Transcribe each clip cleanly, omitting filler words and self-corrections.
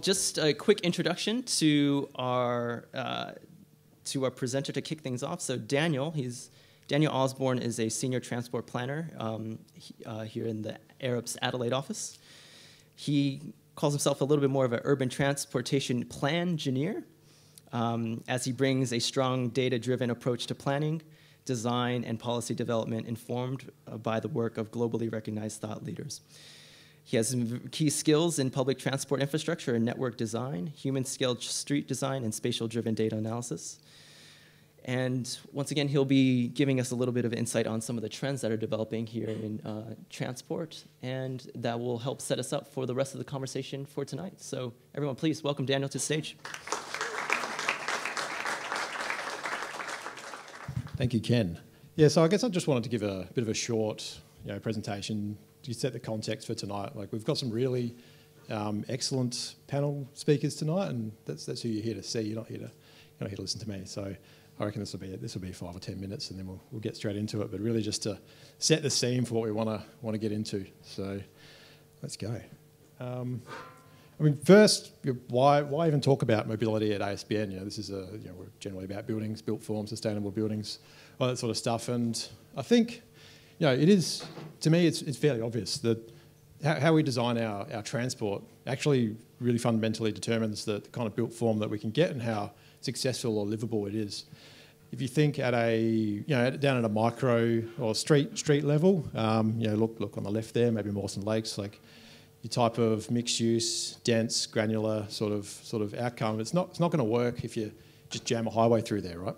Just a quick introduction to our presenter to kick things off. So Daniel Osbourne is a senior transport planner here in the Arup's Adelaide office. He calls himself a little bit more of an urban transportation plan engineer, as he brings a strong data-driven approach to planning, design, and policy development informed by the work of globally recognized thought leaders. He has some key skills in public transport infrastructure and network design, human-scaled street design, and spatial-driven data analysis. And once again, he'll be giving us a little bit of insight on some of the trends that are developing here in transport, and that will help set us up for the rest of the conversation for tonight. So everyone, please welcome Daniel to the stage. Thank you, Ken. Yeah, so I guess I just wanted to give a bit of a short presentation to set the context for tonight. Like, we've got some really excellent panel speakers tonight, and that's who you're here to see. You're not here to listen to me. So I reckon this will be 5 or 10 minutes, and then we'll get straight into it. But really, just to set the scene for what we want to get into. So let's go. I mean, first, why even talk about mobility at ASBN? This is we're generally about buildings, built form, sustainable buildings, all that sort of stuff. And I think, it is, to me, it's fairly obvious that how we design our transport actually really fundamentally determines the kind of built form that we can get and how successful or livable it is. If you think at down at a micro or street level, look on the left there, maybe Mawson Lakes, like your type of mixed use, dense, granular sort of outcome. It's not going to work if you just jam a highway through there, right?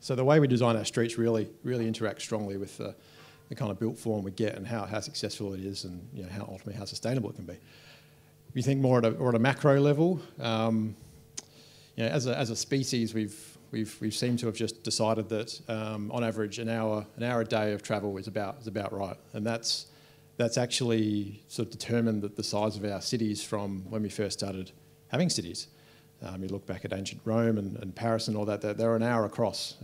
So the way we design our streets really interacts strongly with the kind of built form we get and how successful it is, and ultimately how sustainable it can be. If you think more at a macro level, as a species, we've seemed to have just decided that on average an hour a day of travel is about right, and that's actually sort of determined the size of our cities from when we first started having cities. You look back at ancient Rome and Paris and all that, they're an hour across.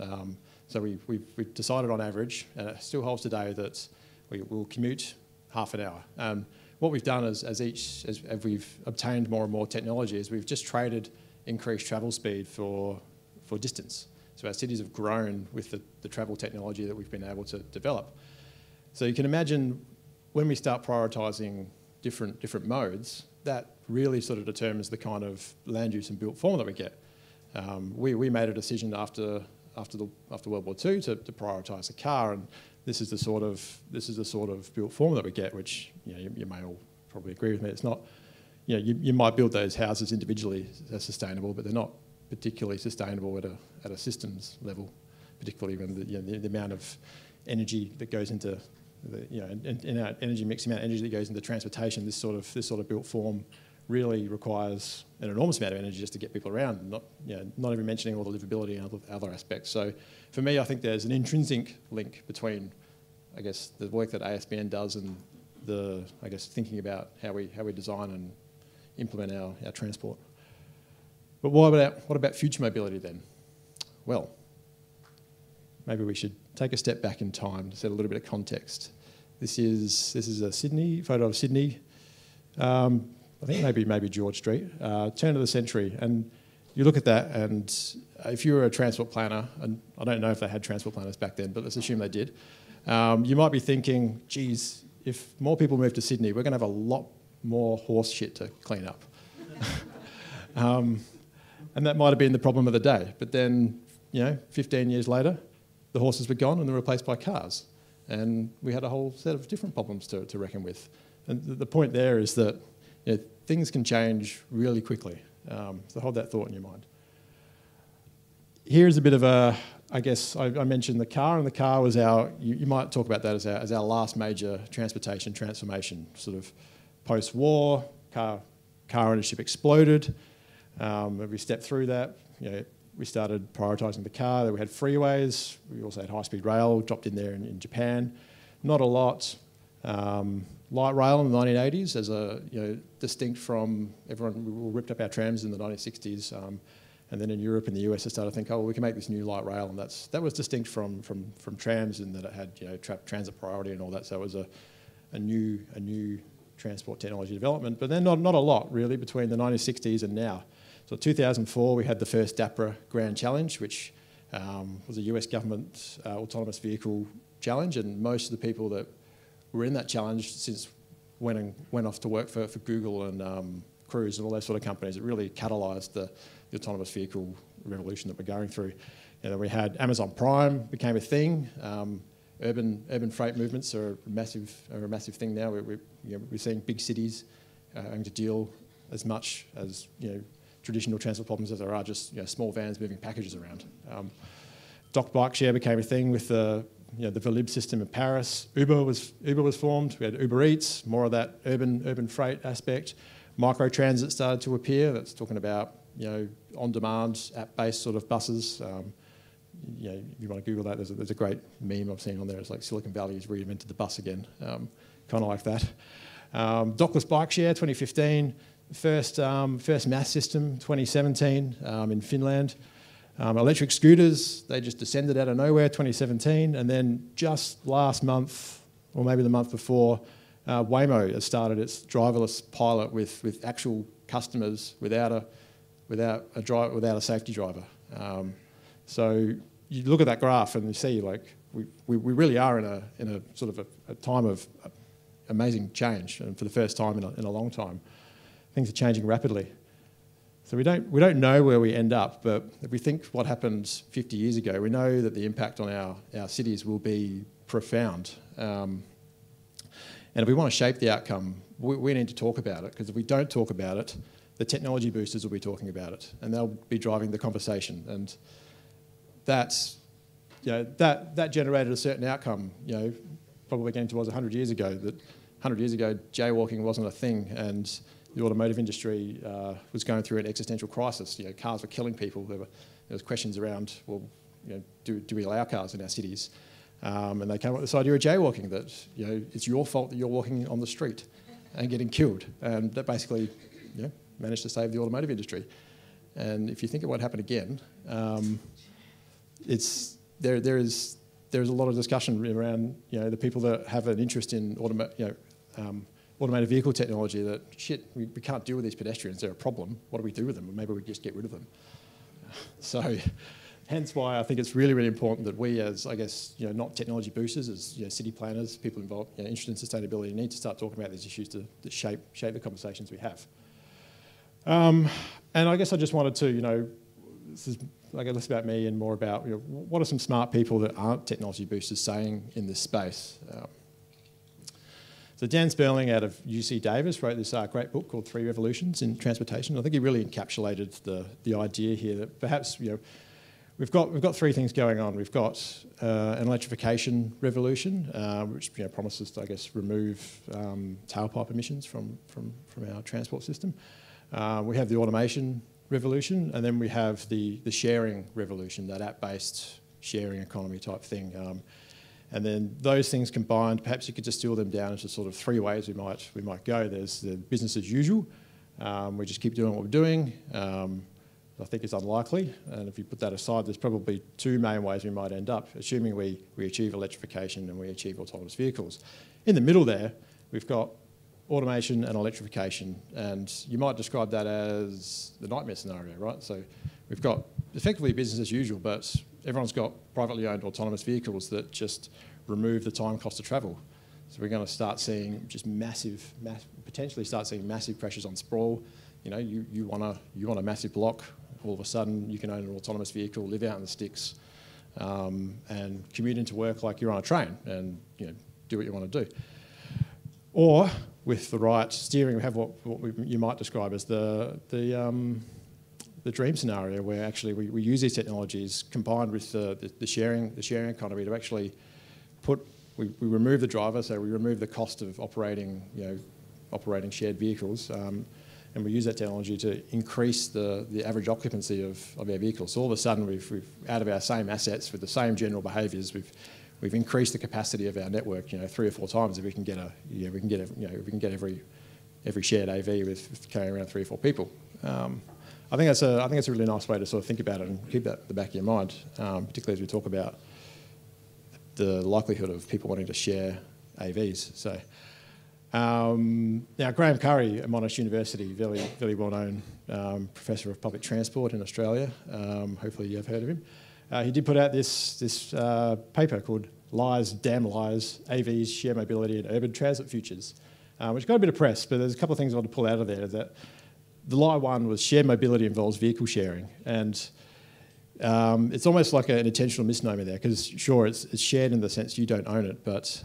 So we've decided on average, and it still holds today, that we will commute half an hour. What we've done as we've obtained more and more technology is we've just traded increased travel speed for distance. So our cities have grown with the travel technology that we've been able to develop. So you can imagine when we start prioritising different modes, that really sort of determines the kind of land use and built form that we get. We made a decision after World War II to prioritise the car, and this is the sort of built form that we get, which you may all probably agree with me. It's not, you might build those houses individually as sustainable, but they're not particularly sustainable at a systems level, particularly when the amount of energy that goes into in our energy mix, the amount of energy that goes into transportation. This sort of built form really requires an enormous amount of energy just to get people around, not even mentioning all the livability and other aspects. So for me, I think there's an intrinsic link between, I guess, the work that ASBN does and thinking about how we design and implement our transport. But what about future mobility then? Well, maybe we should take a step back in time to set a little bit of context. This is a photo of Sydney. I think maybe George Street, turn of the century, and you look at that, and if you were a transport planner, and I don't know if they had transport planners back then, but let's assume they did, you might be thinking, geez, if more people move to Sydney, we're going to have a lot more horse shit to clean up. And that might have been the problem of the day. But then, 15 years later, the horses were gone and they were replaced by cars. And we had a whole set of different problems to reckon with. And the point there is that things can change really quickly. So hold that thought in your mind. Here's a bit of a, I guess I mentioned the car, and the car was our, you might talk about that as our last major transportation transformation, sort of post-war, car ownership exploded. We stepped through that, we started prioritising the car. Then we had freeways. We also had high-speed rail dropped in there in Japan. Not a lot. Light rail in the 1980s as a distinct from everyone. We ripped up our trams in the 1960s, and then in Europe and the US, they started to think, oh, well, we can make this new light rail, and that was distinct from trams in that it had transit priority and all that. So it was a new transport technology development. But then not a lot really between the 1960s and now. So 2004, we had the first DAPRA Grand Challenge, which was a US government autonomous vehicle challenge, and most of the people that were in that challenge since went off to work for Google and Cruise and all those sort of companies. It really catalysed the autonomous vehicle revolution that we're going through. And then we had Amazon Prime became a thing. Urban freight movements are a massive thing now. We're seeing big cities having to deal as much as traditional transport problems as there are just small vans moving packages around. Docked bike share became a thing with the Liveable system in Paris. Uber was formed. We had Uber Eats, more of that urban freight aspect. Microtransit started to appear. That's talking about on-demand app-based sort of buses. If you want to Google that, there's a great meme I've seen on there. It's like Silicon Valley has reinvented the bus again, kind of like that. Dockless bike share, 2015. First mass system, 2017 in Finland. Electric scooters, they just descended out of nowhere, 2017. And then just last month, or maybe the month before, Waymo has started its driverless pilot with actual customers without a safety driver. So you look at that graph and you see we really are in a sort of a time of amazing change, and for the first time in a long time. Things are changing rapidly. So we don't know where we end up, but if we think what happened 50 years ago, we know that the impact on our cities will be profound. And if we want to shape the outcome, we need to talk about it, because if we don't talk about it, the technology boosters will be talking about it, and they'll be driving the conversation. And that generated a certain outcome, probably getting towards 100 years ago, that 100 years ago, jaywalking wasn't a thing, and the automotive industry was going through an existential crisis. Cars were killing people. There was questions around, well, do we allow cars in our cities? And they came up with this idea of jaywalking, that it's your fault that you're walking on the street and getting killed. And that basically managed to save the automotive industry. And if you think it won't happen again, there is a lot of discussion around the people that have an interest in automated vehicle technology, that we can't deal with these pedestrians, they're a problem. What do we do with them? Maybe we just get rid of them. So hence why I think it's really, really important that we as, not technology boosters, as city planners, people involved, interested in sustainability, need to start talking about these issues to shape the conversations we have. And I guess I just wanted to, this is less about me and more about what are some smart people that aren't technology boosters saying in this space. So Dan Sperling out of UC Davis wrote this great book called 3 Revolutions in Transportation. I think he really encapsulated the idea here that perhaps we've got 3 things going on. We've got an electrification revolution, which promises to remove tailpipe emissions from our transport system. We have the automation revolution, and then we have the sharing revolution, that app-based sharing economy type thing. And then those things combined, perhaps you could distill them down into sort of 3 ways we might go. There's the business as usual. We just keep doing what we're doing. I think it's unlikely. And if you put that aside, there's probably 2 main ways we might end up, assuming we achieve electrification and we achieve autonomous vehicles. In the middle there, we've got automation and electrification. And you might describe that as the nightmare scenario, right? So we've got effectively business as usual, but everyone's got privately owned autonomous vehicles that just remove the time cost of travel. So we're going to start seeing just potentially start seeing massive pressures on sprawl. You want a massive block. All of a sudden, you can own an autonomous vehicle, live out in the sticks, and commute into work like you're on a train, and do what you want to do. Or with the right steering, we have what you might describe as the dream scenario, where actually we use these technologies combined with the sharing economy to actually we remove the driver, so we remove the cost of operating shared vehicles, and we use that technology to increase the average occupancy of our vehicles. So all of a sudden, we've out of our same assets with the same general behaviours, we've increased the capacity of our network, 3 or 4 times. If we can get every shared AV with carrying around 3 or 4 people. I think that's a really nice way to sort of think about it and keep that at the back of your mind, particularly as we talk about the likelihood of people wanting to share AVs. So now Graham Curry at Monash University, very well-known professor of public transport in Australia. Hopefully you've heard of him. He did put out this paper called Lies, Damn Lies, AVs, Share Mobility and Urban Transit Futures, which got a bit of press, but there's a couple of things I want to pull out of there. That the lie one was shared mobility involves vehicle sharing, and it's almost like an intentional misnomer there, because sure, it's shared in the sense you don't own it, but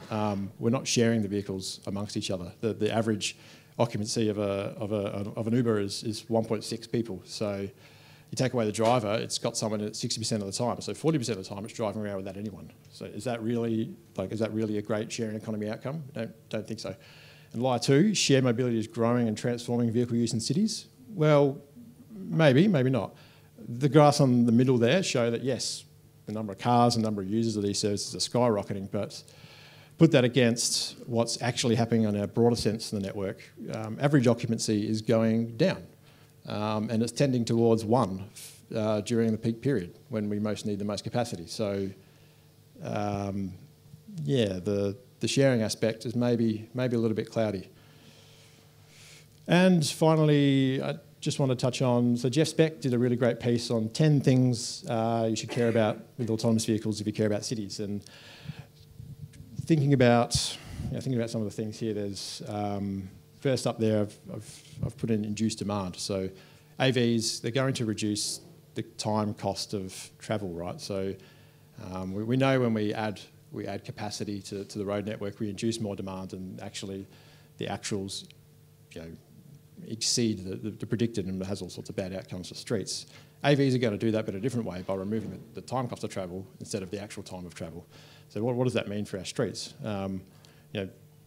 we're not sharing the vehicles amongst each other. The average occupancy of an Uber is 1.6 people, so you take away the driver, it's got someone at 60% of the time, so 40% of the time it's driving around without anyone. So is that really a great sharing economy outcome? Don't think so. And lie 2, shared mobility is growing and transforming vehicle use in cities. Well, maybe not. The graphs on the middle there show that yes, the number of cars and number of users of these services are skyrocketing, but put that against what's actually happening on a broader sense in the network. Average occupancy is going down. And it's tending towards 1 during the peak period when we most need the most capacity. So, yeah, the sharing aspect is maybe a little bit cloudy. And finally, I just want to touch on, so Jeff Speck did a really great piece on 10 things you should care about with autonomous vehicles if you care about cities. And thinking about some of the things here, there's first up there, I've put in induced demand. So AVs, they're going to reduce the time cost of travel, right? So we know when we add capacity to the road network, we induce more demand, and actually the actuals, exceed the predicted, and it has all sorts of bad outcomes for streets. AVs are going to do that, but a different way, by removing the time cost of travel instead of the actual time of travel. So what does that mean for our streets?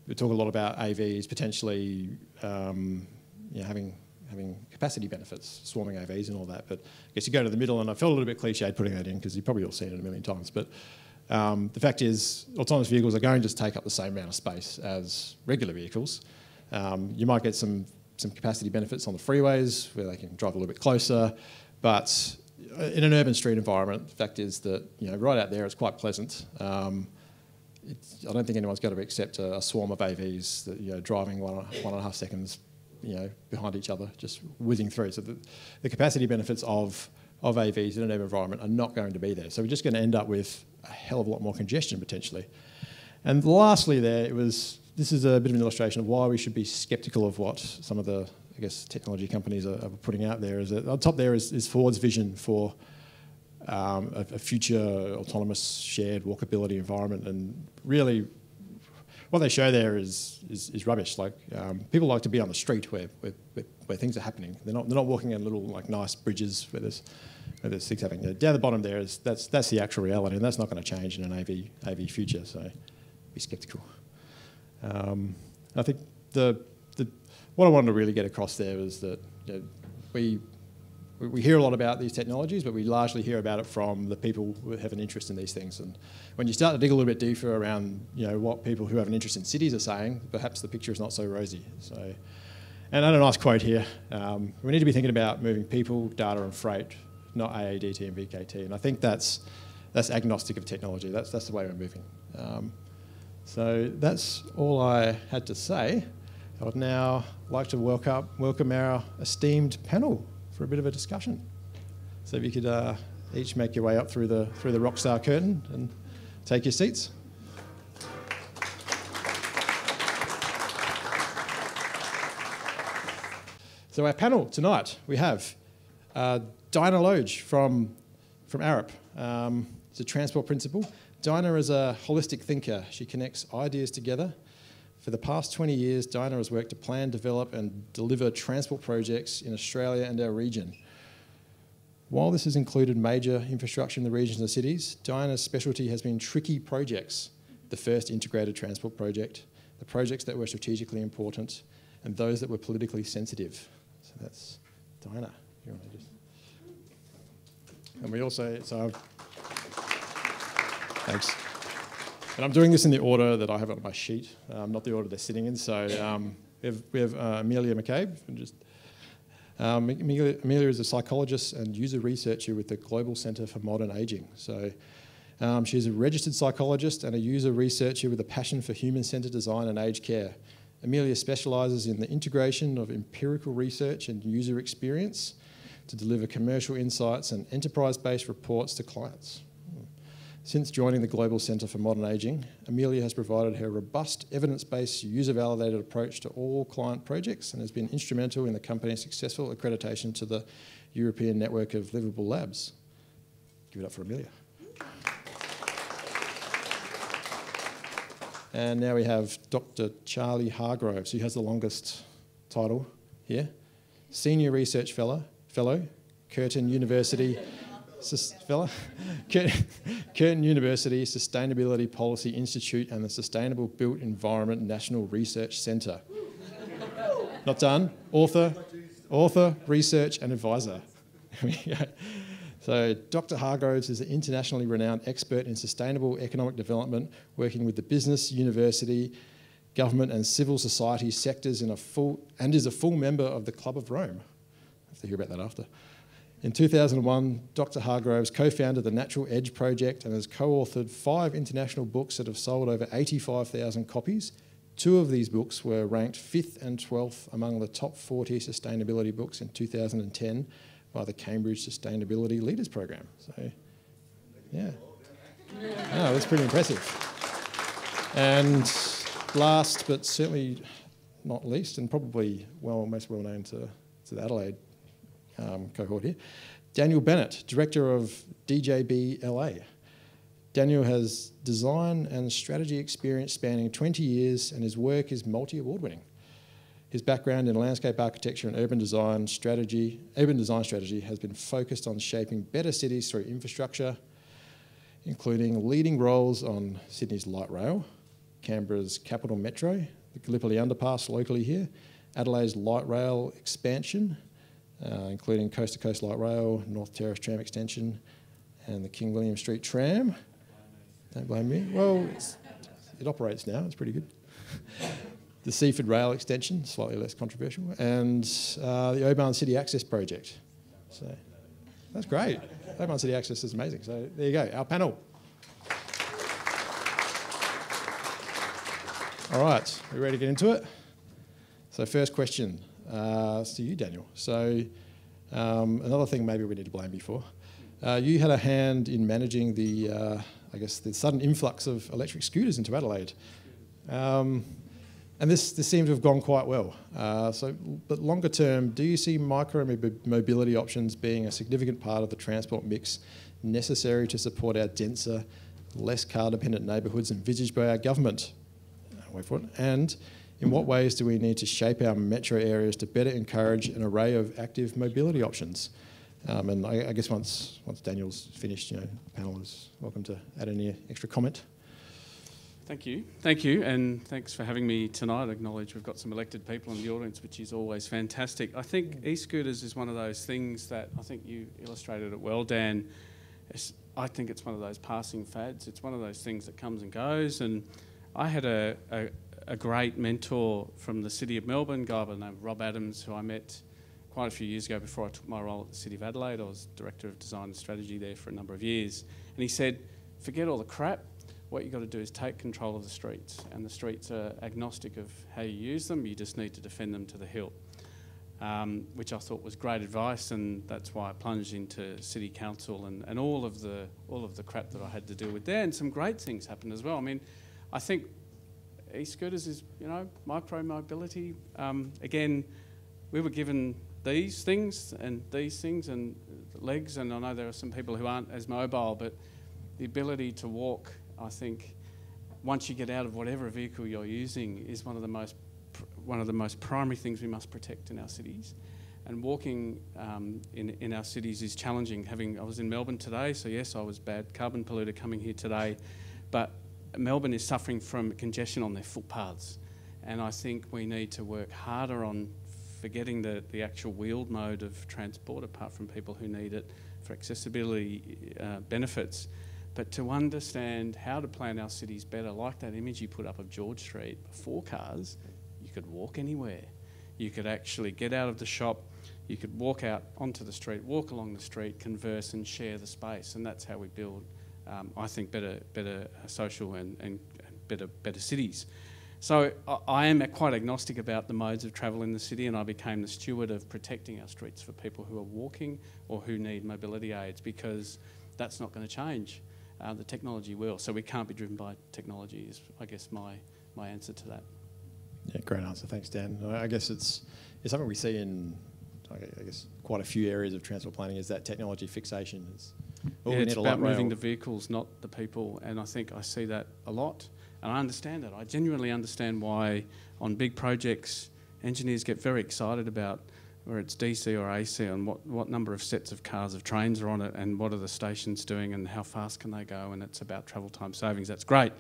We talk a lot about AVs potentially having capacity benefits, swarming AVs and all that, but I guess you go to the middle, and I felt a little bit cliched putting that in because you've probably all seen it a million times, but the fact is autonomous vehicles are going to take up the same amount of space as regular vehicles. You might get some capacity benefits on the freeways where they can drive a little bit closer, but in an urban street environment, the fact is that right out there it's quite pleasant. I don't think anyone's going to accept a swarm of AVs that driving 1.5 seconds behind each other, just whizzing through. So the capacity benefits of AVs in an urban environment are not going to be there. So we're just going to end up with a hell of a lot more congestion potentially. And lastly this is a bit of an illustration of why we should be sceptical of what some of the, technology companies are putting out there. Is that on top there is Ford's vision for a future autonomous shared walkability environment, and really what they show there is rubbish. Like people like to be on the street where things are happening. They're not walking on little nice bridges where there's things happening. Down the bottom there that's the actual reality, and that's not going to change in an AV future. So be sceptical. I think what I wanted to really get across there is that we hear a lot about these technologies, but we largely hear about it from the people who have an interest in these things. And when you start to dig a little bit deeper around what people who have an interest in cities are saying, perhaps the picture is not so rosy. So, and I had a nice quote here. We need to be thinking about moving people, data and freight, not AADT and VKT. And I think that's agnostic of technology. That's the way we're moving. So that's all I had to say. I would now like to welcome our esteemed panel for a bit of a discussion. So if you could each make your way up through the rockstar curtain and take your seats. So our panel tonight, we have Dinah Loge from Arup. She's a transport principal. Dinah is a holistic thinker. She connects ideas together for For the past 20 years, Diana has worked to plan, develop and deliver transport projects in Australia and our region. While this has included major infrastructure in the regions and the cities, Diana's specialty has been tricky projects, the first integrated transport project, the projects that were strategically important, and those that were politically sensitive. So that's Diana. You want to just... And we also... Thanks. And I'm doing this in the order that I have on my sheet, not the order they're sitting in. So we have Amelia McCabe. Amelia is a psychologist and user researcher with the Global Centre for Modern Ageing. So she's a registered psychologist and a user researcher with a passion for human-centred design and aged care. Amelia specialises in the integration of empirical research and user experience to deliver commercial insights and enterprise-based reports to clients. Since joining the Global Centre for Modern Ageing, Amelia has provided her robust, evidence-based, user-validated approach to all client projects and has been instrumental in the company's successful accreditation to the European network of Liveable labs. Give it up for Amelia. And now we have Dr. Charlie Hargroves, who has the longest title here. Senior Research Fellow, Curtin University... Curtin University Sustainability Policy Institute and the Sustainable Built Environment National Research Centre. Not done. Author, research and advisor. So Dr. Hargroves is an internationally renowned expert in sustainable economic development, working with the business, university, government and civil society sectors is a full member of the Club of Rome. I have to hear about that after. In 2001, Dr. Hargroves co-founded the Natural Edge Project and has co-authored 5 international books that have sold over 85,000 copies. 2 of these books were ranked 5th and 12th among the top 40 sustainability books in 2010 by the Cambridge Sustainability Leaders Program. So, yeah. Oh, that's pretty impressive. And last, but certainly not least, and probably most well known to the Adelaide cohort here, Daniel Bennett, Director of DJB LA. Daniel has design and strategy experience spanning 20 years and his work is multi-award winning. His background in landscape architecture and urban design strategy has been focused on shaping better cities through infrastructure, including leading roles on Sydney's light rail, Canberra's capital metro, the Gallipoli underpass locally here, Adelaide's light rail expansion, including Coast to Coast Light Rail, North Terrace Tram Extension, and the King William Street Tram. Don't blame me. Well, it operates now. It's pretty good. The Seaford Rail Extension, slightly less controversial, and the Oban City Access Project. So that's great. Oban City Access is amazing. So there you go, our panel. All right, we ready to get into it? So first question. It's to you, Daniel. So another thing maybe we need to blame you for. You had a hand in managing the sudden influx of electric scooters into Adelaide. And this seemed to have gone quite well. But longer term, do you see micro-mobility options being a significant part of the transport mix necessary to support our denser, less car-dependent neighbourhoods envisaged by our government? Wait for it. And in what ways do we need to shape our metro areas to better encourage an array of active mobility options? And I guess once Daniel's finished, the panel is welcome to add any extra comment. Thank you, and thanks for having me tonight. I acknowledge we've got some elected people in the audience, which is always fantastic. I think e-scooters is one of those things that I think you illustrated it well, Dan. I think it's one of those passing fads. It's one of those things that comes and goes, and I had a great mentor from the City of Melbourne, a guy by the name of Rob Adams, who I met quite a few years ago before I took my role at the City of Adelaide. I was Director of Design and Strategy there for a number of years. And he said, forget all the crap. What you've got to do is take control of the streets. And the streets are agnostic of how you use them. You just need to defend them to the hilt, which I thought was great advice. And that's why I plunged into City Council and all of the crap that I had to deal with there. And some great things happened as well. I mean, I think e-scooters is, micro-mobility. Again, we were given these things and legs, and I know there are some people who aren't as mobile, but the ability to walk, I think, once you get out of whatever vehicle you're using is one of the most primary things we must protect in our cities. And walking in our cities is challenging. I was in Melbourne today, so yes, I was bad carbon polluter coming here today, but Melbourne is suffering from congestion on their footpaths. And I think we need to work harder on forgetting the actual wheeled mode of transport, apart from people who need it for accessibility benefits, but to understand how to plan our cities better, like that image you put up of George Street, before cars, you could walk anywhere. You could actually get out of the shop, you could walk out onto the street, walk along the street, converse and share the space, and that's how we build, I think, better social and better cities. So I am quite agnostic about the modes of travel in the city, and I became the steward of protecting our streets for people who are walking or who need mobility aids, because that's not going to change. The technology will, so we can't be driven by technology is, I guess, my answer to that. Yeah, great answer. Thanks, Dan. I guess it's something we see in, I guess, quite a few areas of transport planning, is that technology fixation. It's about moving the vehicles, not the people, and I think I see that a lot. And I understand that. I genuinely understand why on big projects engineers get very excited about whether it's DC or AC and what number of sets of cars of trains are on it and what are the stations doing and how fast can they go, and it's about travel time savings. That's great.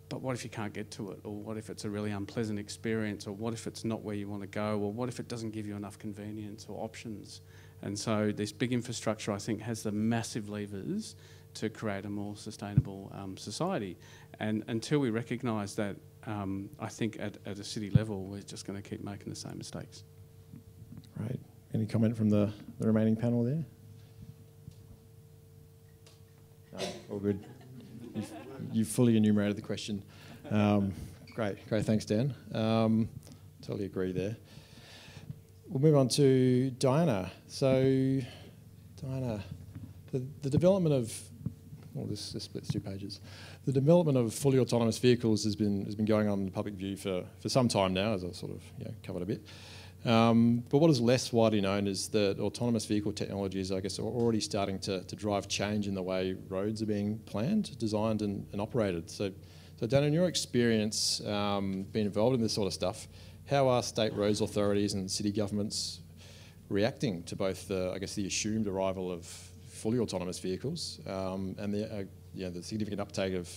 But what if you can't get to it? Or what if it's a really unpleasant experience? Or what if it's not where you want to go? Or what if it doesn't give you enough convenience or options? And so this big infrastructure, I think, has the massive levers to create a more sustainable society. And until we recognise that, I think at a city level, we're just going to keep making the same mistakes. Right. Any comment from the remaining panel there? No, all good. You've fully enumerated the question. Great, thanks, Dan. Totally agree there. We'll move on to Diana. So, Diana, the development of, well, this splits 2 pages. The development of fully autonomous vehicles has been going on in the public view for some time now, as I sort of covered a bit. But what is less widely known is that autonomous vehicle technologies, I guess, are already starting to drive change in the way roads are being planned, designed and operated. So Dan, in your experience being involved in this sort of stuff, how are state roads authorities and city governments reacting to both the assumed arrival of fully autonomous vehicles and the significant uptake of,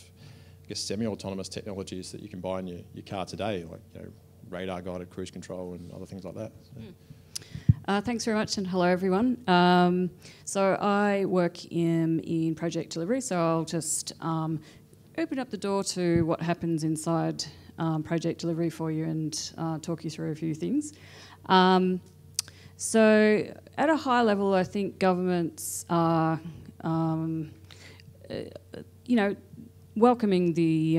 I guess, semi-autonomous technologies that you can buy in your car today, like radar-guided cruise control and other things like that? Thanks very much, and hello everyone. So I work in project delivery, so I'll just open up the door to what happens inside project delivery for you and talk you through a few things. So at a high level, I think governments are, welcoming the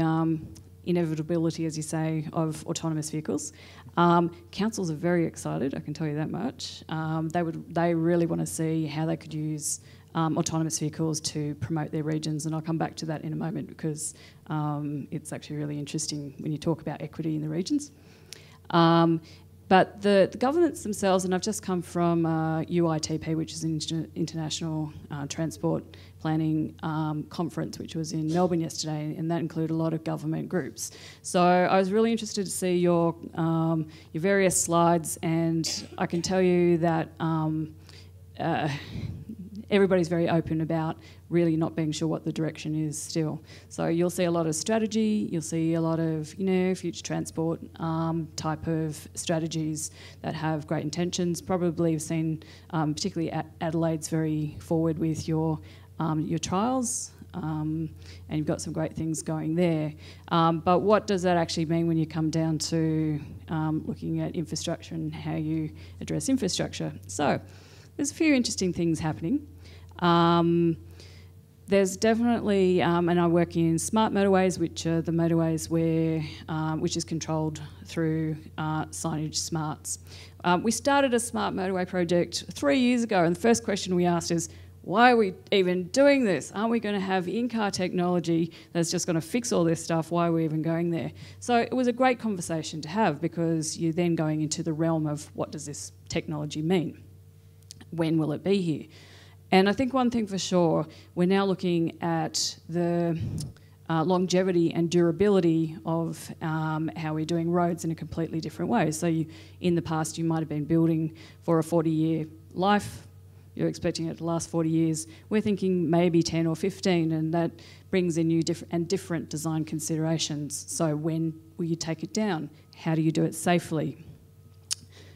inevitability, as you say, of autonomous vehicles. Councils are very excited, I can tell you that much. They really want to see how they could use autonomous vehicles to promote their regions, and I'll come back to that in a moment because it's actually really interesting when you talk about equity in the regions. But the governments themselves, and I've just come from UITP, which is an International Transport Planning Conference, which was in Melbourne yesterday, and that included a lot of government groups. So I was really interested to see your various slides, and I can tell you that everybody's very open about really not being sure what the direction is still. So you'll see a lot of strategy, you'll see a lot of, future transport type of strategies that have great intentions. Probably you've seen, particularly Adelaide's very forward with your trials, and you've got some great things going there. But what does that actually mean when you come down to looking at infrastructure and how you address infrastructure? So there's a few interesting things happening. There's definitely, and I work in smart motorways, which are the motorways which is controlled through signage smarts. We started a smart motorway project 3 years ago, and the first question we asked is, why are we even doing this? Aren't we going to have in-car technology that's just going to fix all this stuff? Why are we even going there? So it was a great conversation to have, because you're then going into the realm of what does this technology mean? When will it be here? And I think one thing for sure, we're now looking at the longevity and durability of how we're doing roads in a completely different way. So in the past, you might have been building for a 40-year life. You're expecting it to last 40 years. We're thinking maybe 10 or 15, and that brings in new different design considerations. So when will you take it down? How do you do it safely?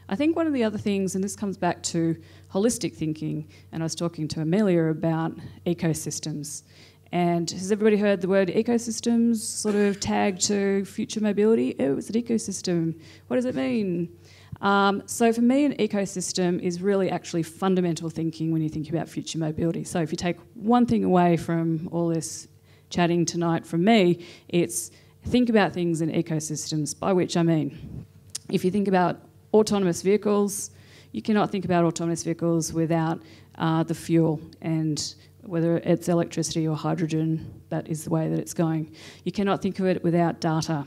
I think one of the other things, and this comes back to holistic thinking, and I was talking to Amelia about ecosystems. And has everybody heard the word ecosystems sort of tagged to future mobility? Oh, it's an ecosystem. What does it mean? So for me, an ecosystem is really actually fundamental thinking when you think about future mobility. So if you take one thing away from all this chatting tonight from me, it's think about things in ecosystems, by which I mean, if you think about autonomous vehicles, you cannot think about autonomous vehicles without the fuel, and whether it's electricity or hydrogen, that is the way that it's going. You cannot think of it without data.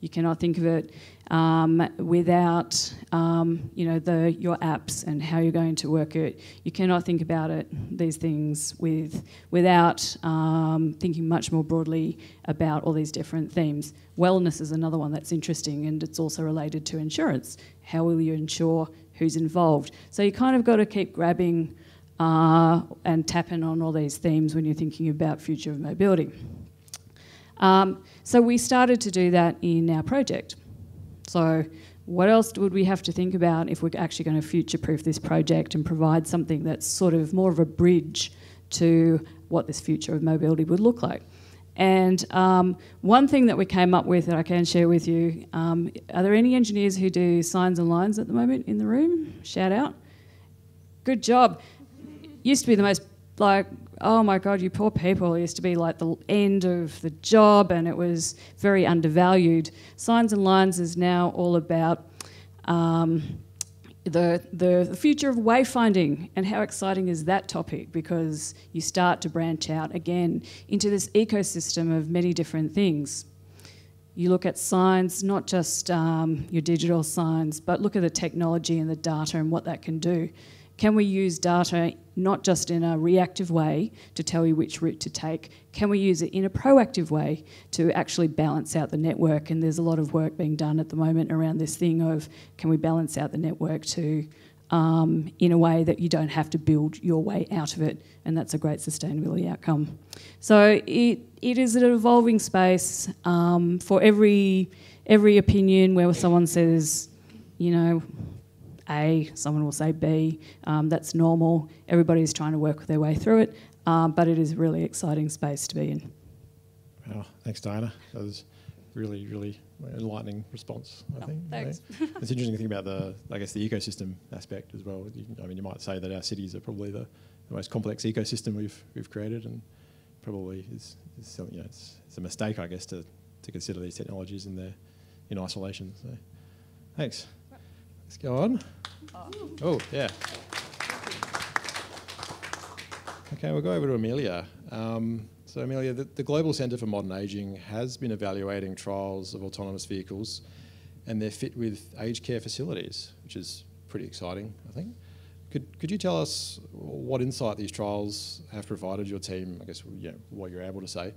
You cannot think of it without your apps and how you're going to work it. You cannot think about these things without thinking much more broadly about all these different themes. Wellness is another one that's interesting, and it's also related to insurance. How will you insure who's involved? So you kind of got to keep grabbing and tapping on all these themes when you're thinking about future of mobility. So we started to do that in our project. So what else would we have to think about if we're actually going to future-proof this project and provide something that's sort of more of a bridge to what this future of mobility would look like? And one thing that we came up with that I can share with you, are there any engineers who do signs and lines at the moment in the room? Shout out. Good job. Used to be the most, oh my God, you poor people. It used to be like the end of the job, and it was very undervalued. Signs and lines is now all about the future of wayfinding, and how exciting is that topic, because you start to branch out again into this ecosystem of many different things. You look at signs, not just your digital signs, but look at the technology and the data and what that can do. Can we use data not just in a reactive way to tell you which route to take? Can we use it in a proactive way to actually balance out the network? And there's a lot of work being done at the moment around this thing of, can we balance out the network to in a way that you don't have to build your way out of it? And that's a great sustainability outcome. So it is an evolving space for every opinion where someone says, A, someone will say B. That's normal. Everybody's trying to work their way through it, but it is a really exciting space to be in. Wow, thanks, Diana. That was really, really enlightening response, I think. Thanks. It's interesting to think about the ecosystem aspect as well. You might say that our cities are probably the most complex ecosystem we've created, and probably it's a mistake, I guess, to consider these technologies in isolation. So, thanks. Let's go on. Oh, yeah. Okay, we'll go over to Amelia. So Amelia, the Global Centre for Modern Ageing has been evaluating trials of autonomous vehicles and their fit with aged care facilities, which is pretty exciting, I think. Could you tell us what insight these trials have provided your team, I guess, what you're able to say?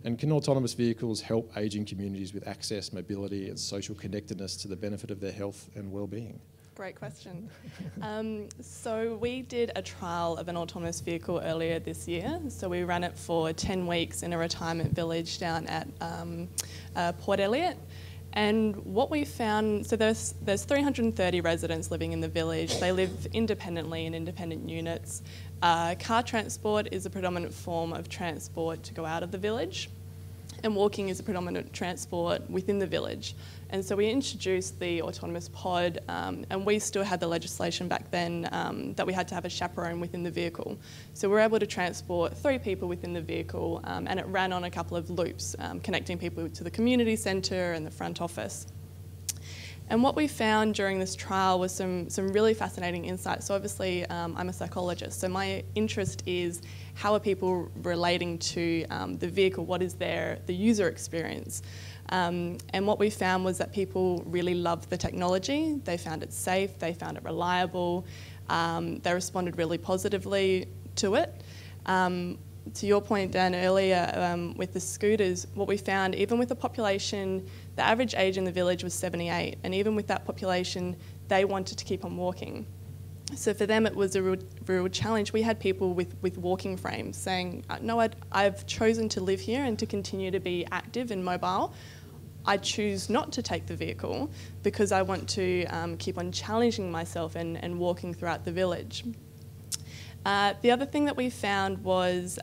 And can autonomous vehicles help ageing communities with access, mobility and social connectedness to the benefit of their health and well-being? Great question. So we did a trial of an autonomous vehicle earlier this year. So we ran it for 10 weeks in a retirement village down at Port Elliot. And what we found, so there's 330 residents living in the village. They live independently in independent units. Car transport is a predominant form of transport to go out of the village, and walking is a predominant transport within the village. And so we introduced the autonomous pod, and we still had the legislation back then that we had to have a chaperone within the vehicle. So we were able to transport 3 people within the vehicle, and it ran on a couple of loops, connecting people to the community centre and the front office. And what we found during this trial was some really fascinating insights. So obviously I'm a psychologist, so my interest is how are people relating to the vehicle, what is the user experience. And what we found was that people really loved the technology. They found it safe, they found it reliable, they responded really positively to it. to your point, Dan, earlier with the scooters, what we found, even with the population, the average age in the village was 78, and even with that population, they wanted to keep on walking. So for them, it was a real challenge. We had people with walking frames saying, no, I've chosen to live here and to continue to be active and mobile. I choose not to take the vehicle because I want to keep on challenging myself and walking throughout the village. The other thing that we found was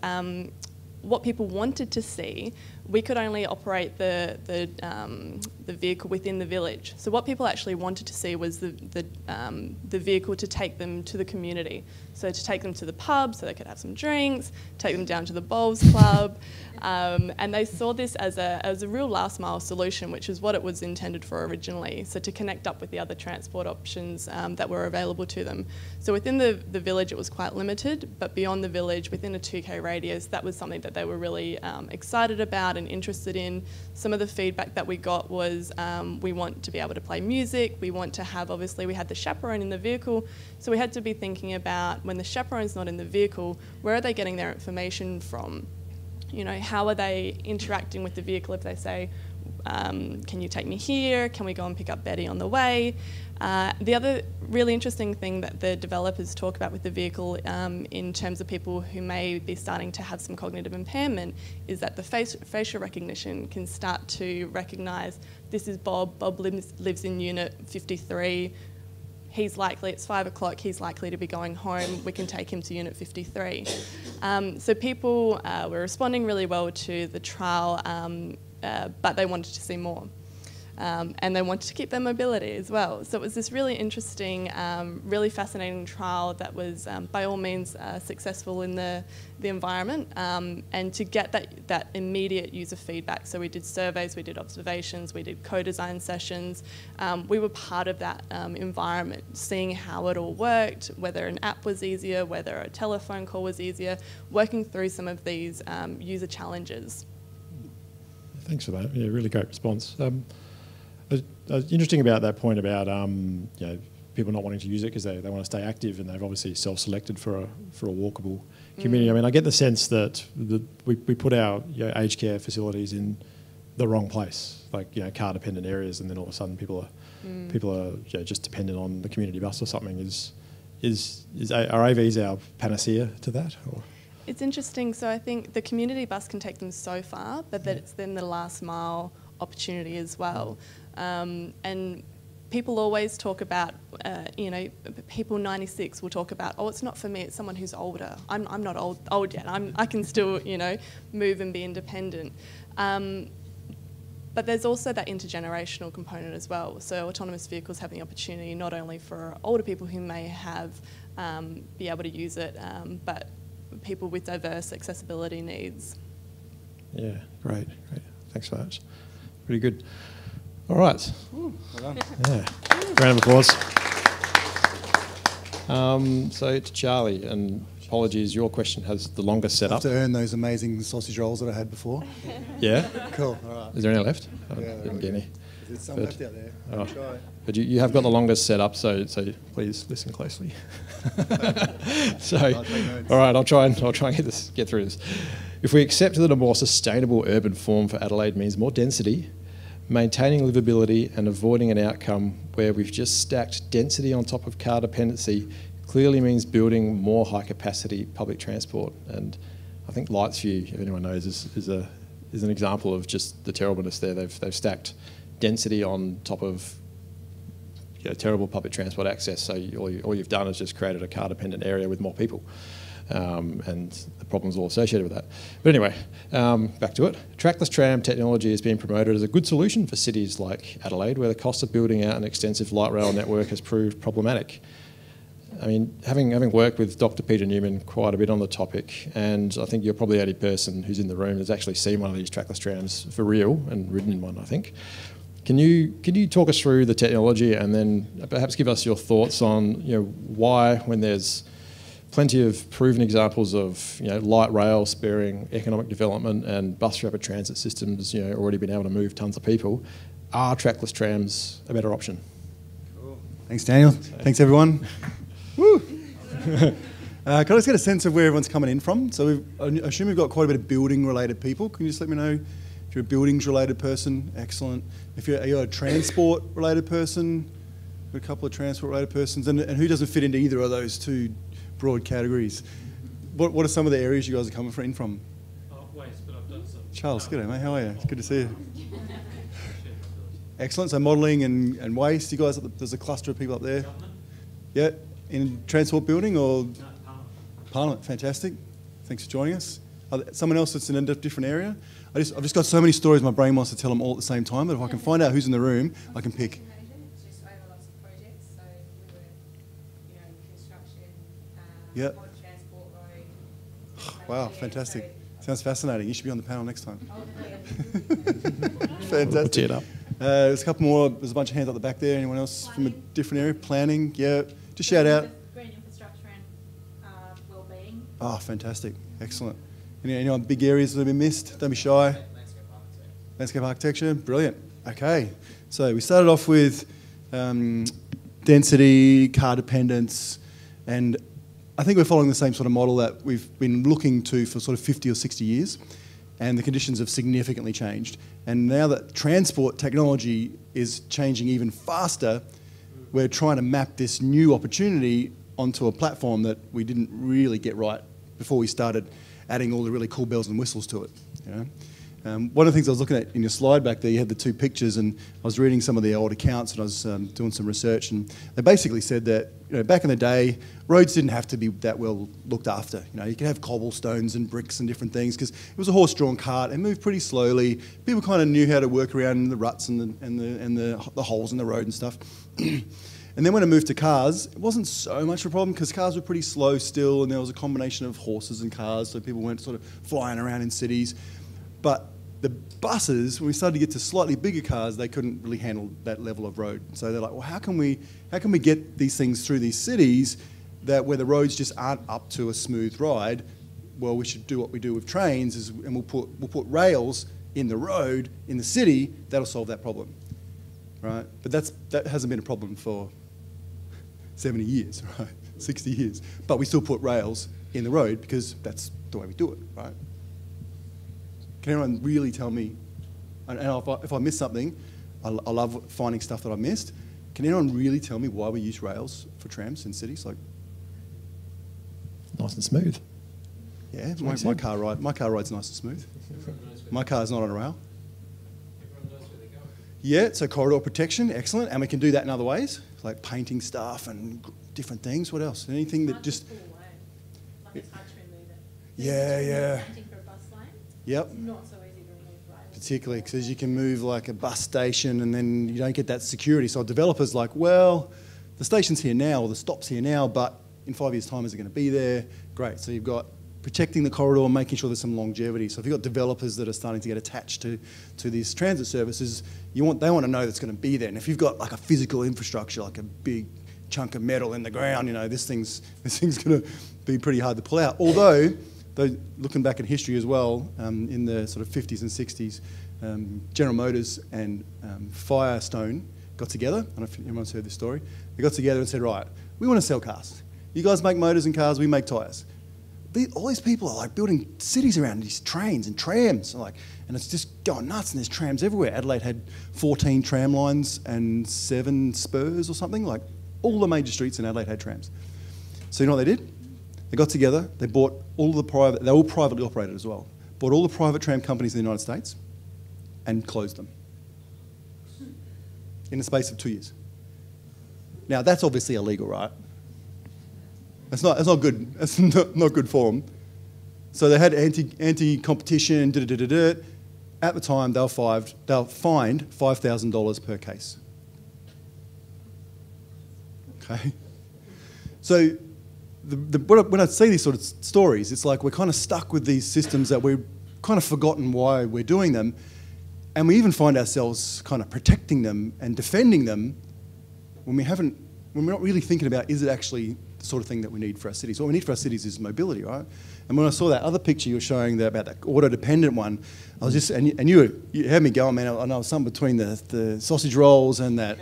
what people wanted to see. We could only operate the vehicle within the village. So what people actually wanted to see was the vehicle to take them to the community. So to take them to the pub so they could have some drinks, take them down to the bowls club, and they saw this as a real last mile solution, which is what it was intended for originally. So to connect up with the other transport options that were available to them. So within the village it was quite limited, but beyond the village, within a 2K radius, that was something that they were really excited about and interested in. Some of the feedback that we got was we want to be able to play music, we want to have, obviously we had the chaperone in the vehicle, so we had to be thinking about when the chaperone's not in the vehicle, where are they getting their information from? You know, how are they interacting with the vehicle if they say, can you take me here? Can we go and pick up Betty on the way? The other really interesting thing that the developers talk about with the vehicle in terms of people who may be starting to have some cognitive impairment is that the facial recognition can start to recognise this is Bob. Bob lives in unit 53. He's likely, it's 5 o'clock, he's likely to be going home, we can take him to unit 53. So people were responding really well to the trial, but they wanted to see more. And they wanted to keep their mobility as well. So it was this really interesting, really fascinating trial that was by all means successful in the environment, and to get that immediate user feedback. So we did surveys, we did observations, we did co-design sessions. We were part of that environment, seeing how it all worked, whether an app was easier, whether a telephone call was easier, working through some of these user challenges. Thanks for that. Yeah, really great response. Interesting about that point about you know, people not wanting to use it because they want to stay active, and they've obviously self-selected for a walkable community. I mean, I get the sense that we put our aged care facilities in the wrong place, like car dependent areas, and then all of a sudden people are just dependent on the community bus or something. Are AVs our panacea to that? Or? It's interesting. So I think the community bus can take them so far, but that it's then the last mile opportunity as well. And people always talk about, people 96 will talk about, oh, it's not for me, it's someone who's older. I'm not old yet. I can still, move and be independent. But there's also that intergenerational component as well. So autonomous vehicles have the opportunity not only for older people who may have be able to use it, but people with diverse accessibility needs. Yeah, great. Thanks for that. Pretty good. All right. Ooh, well done. Yeah. Round of applause. So to Charlie, and apologies, your question has the longest I setup. have to earn those amazing sausage rolls that I had before. Yeah? Cool, all right. Is there any left? I Yeah, didn't get any. There's some But- left out there. Oh. Try. But you have got the longest setup, so please listen closely. So, I'll take notes. all right, I'll try and get through this. If we accept that a more sustainable urban form for Adelaide means more density, maintaining livability and avoiding an outcome where we've just stacked density on top of car dependency clearly means building more high-capacity public transport. And I think Lightsview, if anyone knows, is an example of just the terribleness there. They've stacked density on top of terrible public transport access. So all you've done is just created a car-dependent area with more people. And the problems all associated with that. But anyway, back to it. Trackless Tram technology is being promoted as a good solution for cities like Adelaide, where the cost of building out an extensive light rail network has proved problematic. I mean, having worked with Dr. Peter Newman quite a bit on the topic, and I think you're probably the only person who's in the room that's actually seen one of these trackless trams for real and ridden in one, I think. Can you talk us through the technology and then perhaps give us your thoughts on why, when there's plenty of proven examples of light rail spurring economic development and bus rapid transit systems already been able to move tons of people, are trackless trams a better option? Cool. Thanks, Daniel. Thanks, everyone. Woo! Can I just get a sense of where everyone's coming in from? So I assume we've got quite a bit of building-related people. Can you just let me know if you're a buildings-related person? Excellent. If you're a transport-related person, a couple of transport-related persons, and who doesn't fit into either of those two broad categories? What are some of the areas you guys are coming in from? Waste, but I've done some. Charles, g'day mate, how are you? It's good to see you. Excellent. So modelling and waste. You guys, there's a cluster of people up there. Government? Yeah, in transport building or No, Parliament. Parliament? Fantastic. Thanks for joining us. Someone else that's in a different area. I've just got so many stories. My brain wants to tell them all at the same time. But if I can find out who's in the room, I can pick. Just over lots of projects. So we were, construction, Yep. mod transport road. Wow, fantastic. Sounds fascinating. You should be on the panel next time. So, Fantastic. Tee it up. There's a couple more. There's a bunch of hands up the back there. Anyone else from a different area? Planning? Yeah. Just shout out. green infrastructure and well-being. Oh, fantastic. Excellent. Any other big areas that have been missed? Don't be shy. Landscape architecture. Brilliant. Okay. So we started off with density, car dependence, and I think we're following the same sort of model that we've been looking to for sort of 50 or 60 years, and the conditions have significantly changed. And now that transport technology is changing even faster, we're trying to map this new opportunity onto a platform that we didn't really get right before we started adding all the really cool bells and whistles to it. One of the things I was looking at in your slide back there, you had the two pictures, and I was reading some of the old accounts, and I was doing some research, and they basically said that back in the day, roads didn't have to be that well looked after. You could have cobblestones and bricks and different things because it was a horse-drawn cart. It moved pretty slowly. People kind of knew how to work around the ruts and the holes in the road and stuff. And then when it moved to cars, it wasn't so much of a problem because cars were pretty slow still, and there was a combination of horses and cars, so people weren't sort of flying around in cities. But the buses, when we started to get to slightly bigger cars, they couldn't really handle that level of road. So they're like, well, how can we get these things through these cities that where the roads just aren't up to a smooth ride? Well, we should do what we do with trains, and we'll put rails in the road in the city. That'll solve that problem, right? But that hasn't been a problem for 70 years, right? 60 years. But we still put rails in the road because that's the way we do it, right? Can anyone really tell me, and if I miss something, I love finding stuff that I missed. Can anyone really tell me why we use rails for trams in cities? Like, Nice and smooth. yeah, my car ride's nice and smooth. My car's not on a rail. Yeah, so corridor protection, excellent, and we can do that in other ways, like painting stuff and different things. What else? Anything that just... Pull away. Like it's hard to remove it. Yeah. Painting for a bus line, Yep. it's not so easy to remove rails. Particularly because you can move like a bus station and then you don't get that security. So developers like, well, the station's here now or the stop's here now, but in 5 years' time, is it going to be there? Great. So you've got protecting the corridor and making sure there's some longevity. So if you've got developers that are starting to get attached to these transit services, they want to know that's going to be there. And if you've got like a physical infrastructure, like a big chunk of metal in the ground, this thing's going to be pretty hard to pull out. Although looking back at history as well, in the sort of 50s and 60s, General Motors and Firestone got together. I don't know if anyone's heard this story. They got together and said, right, we want to sell cars. You guys make motors and cars, we make tyres. All these people are like building cities around these trains and trams, and it's just going nuts, and there's trams everywhere. Adelaide had 14 tram lines and 7 spurs or something. Like all the major streets in Adelaide had trams. So you know what they did? They got together, they bought all the private, they're all privately operated as well, bought all the private tram companies in the United States and closed them in the space of 2 years. Now that's obviously illegal, right? That's not good. That's not good form. So they had anti-competition. At the time, they were fined $5,000 per case. Okay. So when I see these sort of stories, it's like we're kind of stuck with these systems that we've kind of forgotten why we're doing them, and we even find ourselves kind of protecting them and defending them when we're not really thinking about, is it actually the sort of thing that we need for our cities? What we need for our cities is mobility, right? And when I saw that other picture you were showing about that auto-dependent one, I was just, and you had me going, man. I know something between the sausage rolls and that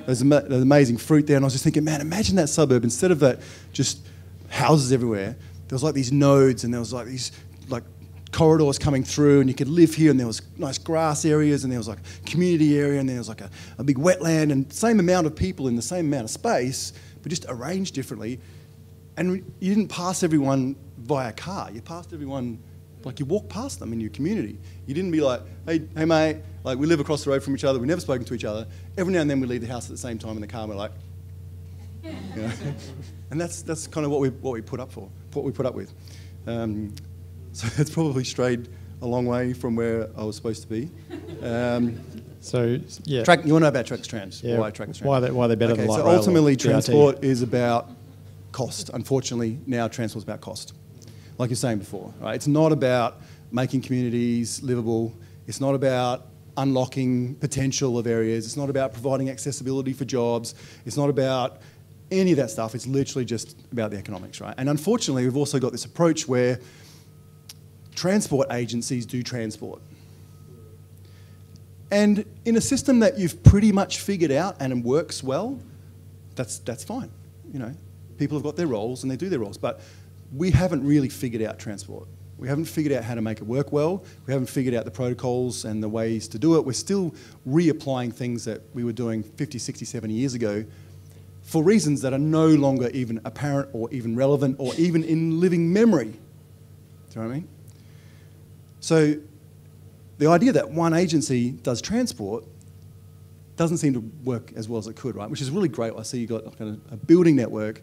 there's amazing fruit there, and I was just thinking, man, imagine that suburb, instead of that just houses everywhere. There was like these nodes, and there was like these like corridors coming through, and you could live here, and there was nice grass areas, and there was like a community area, and there was like a big wetland, and same amount of people in the same amount of space, but just arranged differently. And you didn't pass everyone via car. You passed everyone, like you walked past them in your community. You didn't be like, hey mate, like we live across the road from each other, we've never spoken to each other. Every now and then we leave the house at the same time in the car, and we're like, you know? And that's kind of what we put up with. So it's probably strayed a long way from where I was supposed to be. So yeah, you want to know about Trackless Trams? Yeah. Why Trackless Trams? Why they're better than light so rail? ultimately, BRT? transport is about cost. Unfortunately, now transport's about cost. Like you're saying before, right? It's not about making communities livable. It's not about unlocking potential of areas. It's not about providing accessibility for jobs. It's not about any of that stuff. It's literally just about the economics, right? And unfortunately, we've also got this approach where transport agencies do transport. And in a system that you've pretty much figured out and it works well, that's fine. You know, people have got their roles and they do their roles, but we haven't really figured out transport. We haven't figured out how to make it work well. We haven't figured out the protocols and the ways to do it. We're still reapplying things that we were doing 50, 60, 70 years ago for reasons that are no longer even apparent or even relevant or even in living memory. Do you know what I mean? So the idea that one agency does transport doesn't seem to work as well as it could, right? Which is really great. I see you've got kind of a building network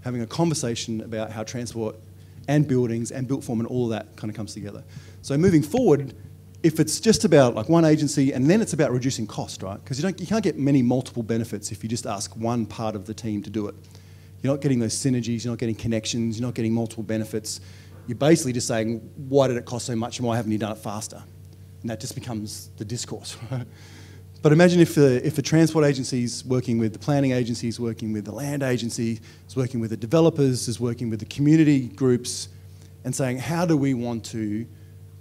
having a conversation about how transport and buildings and built form and all of that kind of comes together. So moving forward, if it's just about like one agency and then it's about reducing cost, right? Because you can't get many multiple benefits if you just ask one part of the team to do it. You're not getting those synergies, you're not getting connections, you're not getting multiple benefits. You're basically just saying, why did it cost so much and why haven't you done it faster? And that just becomes the discourse, right? But imagine if the transport agency is working with the planning agency, is working with the land agency, is working with the developers, is working with the community groups, and saying, how do we want to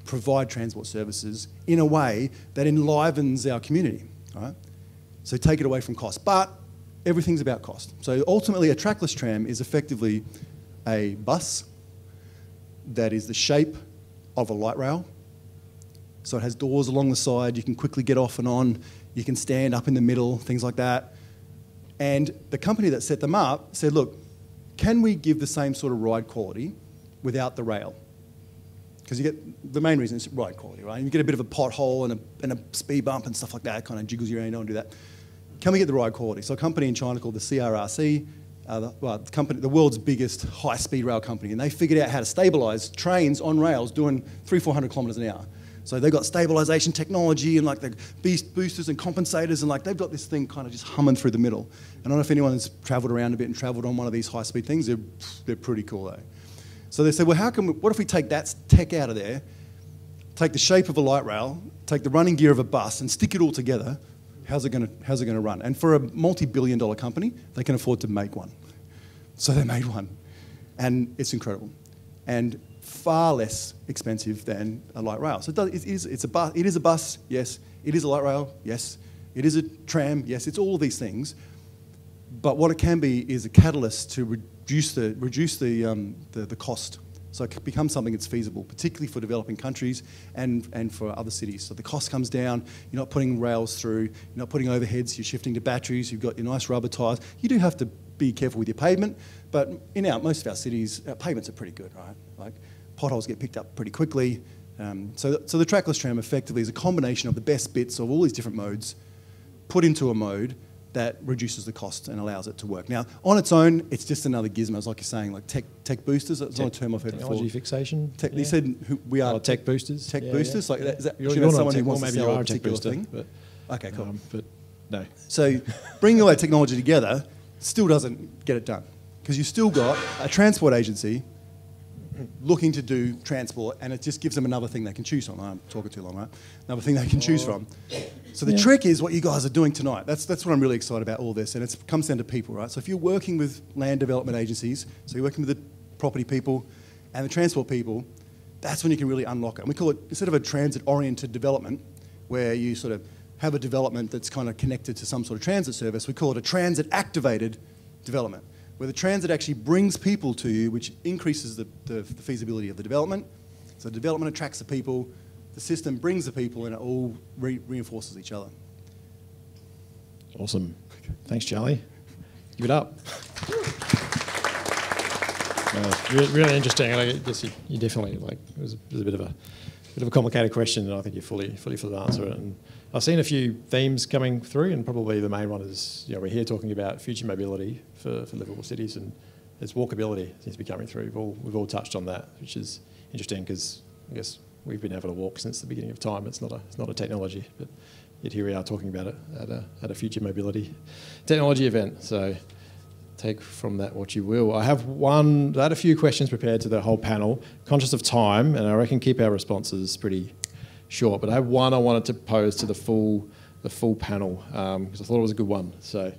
provide transport services in a way that enlivens our community, right? So take it away from cost. But everything's about cost. So ultimately, a trackless tram is effectively a bus that is the shape of a light rail. So it has doors along the side, you can quickly get off and on, you can stand up in the middle, things like that. And the company that set them up said, look, can we give the same sort of ride quality without the rail? Because you get, the main reason is ride quality, right? You get a bit of a pothole and a speed bump and stuff like that, kind of jiggles you around, you don't want to do that. Can we get the ride quality? So a company in China called the CRRC, the world's biggest high-speed rail company, and they figured out how to stabilise trains on rails doing 300-400 kilometres an hour. So they've got stabilisation technology and like the boosters and compensators, and like they've got this thing kind of just humming through the middle. And I don't know if anyone's travelled around a bit and travelled on one of these high-speed things. They're pretty cool though. So they said, well, what if we take that tech out of there, take the shape of a light rail, take the running gear of a bus, and stick it all together? How's it going to run? And for a multi-billion-dollar company, they can afford to make one. So they made one, and it's incredible, and far less expensive than a light rail. So it is a bus, yes. It is a light rail, yes. It is a tram, yes. It's all of these things, but what it can be is a catalyst to reduce the cost. So it becomes something that's feasible, particularly for developing countries and for other cities. So the cost comes down, you're not putting rails through, you're not putting overheads, you're shifting to batteries, you've got your nice rubber tyres. You do have to be careful with your pavement, but in most of our cities, our pavements are pretty good, right? Like potholes get picked up pretty quickly. So the trackless tram effectively is a combination of the best bits of all these different modes put into a mode that reduces the cost and allows it to work. Now, on its own, it's just another gizmo. It's like you're saying, like tech boosters. It's not a term I've heard before. Technology fixation. They said we are tech boosters. Tech boosters. Like is that You're someone who wants to maybe sell you are a particular booster, thing? but, okay, cool. But no. So bringing all that technology together still doesn't get it done, because you've still got a transport agency looking to do transport, and it just gives them another thing they can choose from. I'm talking too long, right? Another thing they can choose from. So the trick is what you guys are doing tonight. That's what I'm really excited about all this, and it comes down to people, right? So if you're working with land development agencies, so you're working with the property people and the transport people, that's when you can really unlock it. And we call it, instead of a transit-oriented development, where you sort of have a development that's kind of connected to some sort of transit service, we call it a transit-activated development. where the transit actually brings people to you, which increases the feasibility of the development. So the development attracts the people, the system brings the people, and it all reinforces each other. Awesome. Thanks, Charlie. Give it up. Really interesting. I guess you definitely it was a bit of a complicated question, and I think you fully answer it. And I've seen a few themes coming through, and probably the main one is we're here talking about future mobility for livable cities, and it's walkability seems to be coming through. We've all touched on that, which is interesting because I guess we've been able to walk since the beginning of time. It's not a technology, but yet here we are talking about it at a future mobility technology event. So take from that what you will. I had a few questions prepared to the whole panel, conscious of time, and I reckon keep our responses pretty short. But I have one I wanted to pose to the full panel because I thought it was a good one. So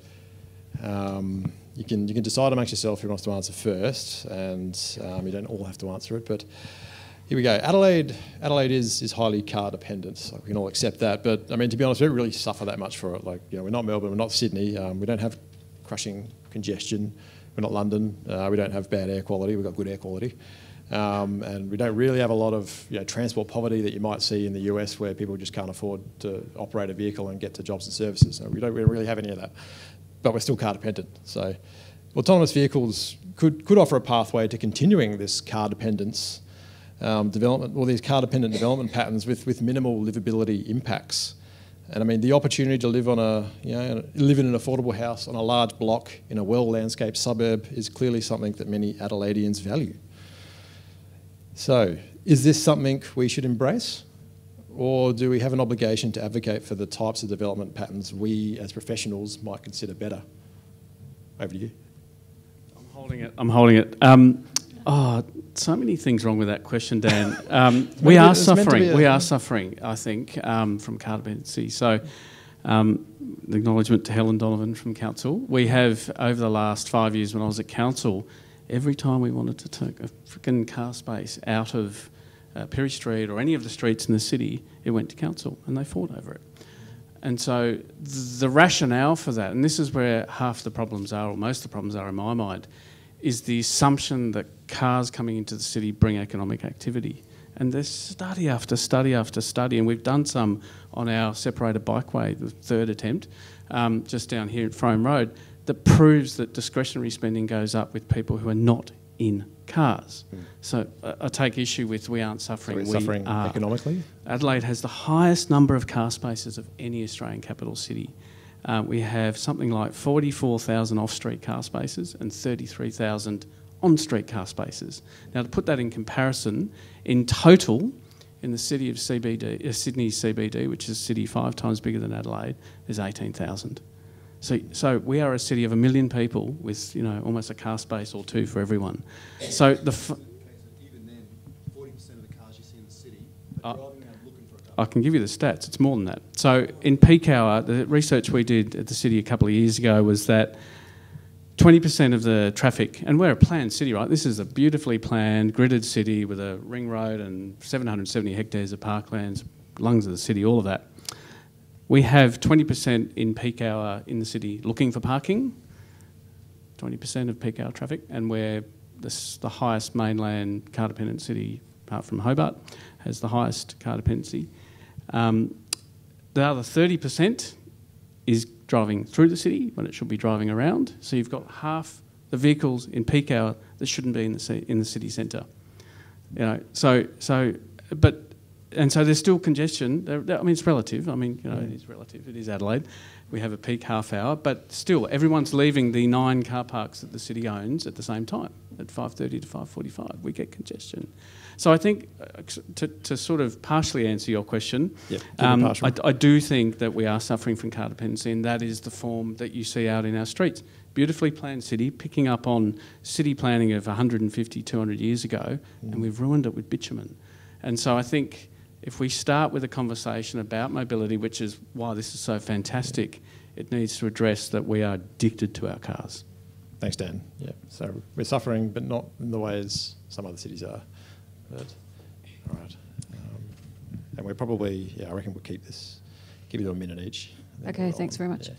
you can decide amongst yourself who wants to answer first, and you don't all have to answer it. But here we go. Adelaide is highly car dependent. So we can all accept that. But I mean, to be honest, we don't really suffer that much for it. We're not Melbourne, we're not Sydney. We don't have crushing congestion. We're not London. We don't have bad air quality. We've got good air quality. And we don't really have a lot of transport poverty that you might see in the US, where people just can't afford to operate a vehicle and get to jobs and services. So we don't really have any of that. But we're still car dependent. So autonomous vehicles could offer a pathway to continuing this car dependence development, or these car dependent development patterns with minimal livability impacts. And I mean, the opportunity to live in an affordable house on a large block in a well-landscaped suburb is clearly something that many Adelaideans value. So, is this something we should embrace? Or do we have an obligation to advocate for the types of development patterns we as professionals might consider better? Over to you. I'm holding it. So many things wrong with that question, Dan. We are suffering, I think, from car dependency. So, the acknowledgement to Helen Donovan from Council. We have, over the last 5 years when I was at Council, every time we wanted to take a freaking car space out of Perry Street or any of the streets in the city, it went to Council and they fought over it. And so the rationale for that, and this is where half the problems are, or most of the problems are in my mind, is the assumption that cars coming into the city bring economic activity. And there's study after study after study, and we've done some on our separated bikeway, the third attempt, just down here at Frome Road, that proves that discretionary spending goes up with people who are not in cars. So I take issue with we aren't suffering, so we're suffering economically? Adelaide has the highest number of car spaces of any Australian capital city. We have something like 44,000 off-street car spaces and 33,000 on-street car spaces. Now, to put that in comparison, in total, in the city of Sydney CBD, which is a city 5 times bigger than Adelaide, there's 18,000. So we are a city of 1 million people with almost a car space or two for everyone. So even then, 40% of the cars you see in the city are driving around looking for a car. I can give you the stats. It's more than that. So in peak hour, the research we did at the city a couple of years ago was that 20% of the traffic, and we're a planned city, right? This is a beautifully planned, gridded city with a ring road and 770 hectares of parklands, lungs of the city, all of that. We have 20% in peak hour in the city looking for parking, 20% of peak hour traffic, and we're the highest mainland car dependent city, apart from Hobart, has the highest car dependency. The other 30% is driving through the city when it should be driving around. So you've got half the vehicles in peak hour that shouldn't be in the city centre. And so there's still congestion. I mean, it's relative. I mean, it is relative. It is Adelaide. We have a peak half hour, but still, everyone's leaving the 9 car parks that the city owns at the same time, at 5:30 to 5:45. We get congestion. So I think to sort of partially answer your question, I do think that we are suffering from car dependency, and that is the form that you see out in our streets. Beautifully planned city, picking up on city planning of 150, 200 years ago, and we've ruined it with bitumen. And so I think if we start with a conversation about mobility, which is why this is so fantastic, it needs to address that we are addicted to our cars. Thanks, Dan. Yeah, so we're suffering, but not in the ways some other cities are. But, all right. And we're probably, I reckon we'll keep it to a minute each. Okay, thanks very much. Yeah.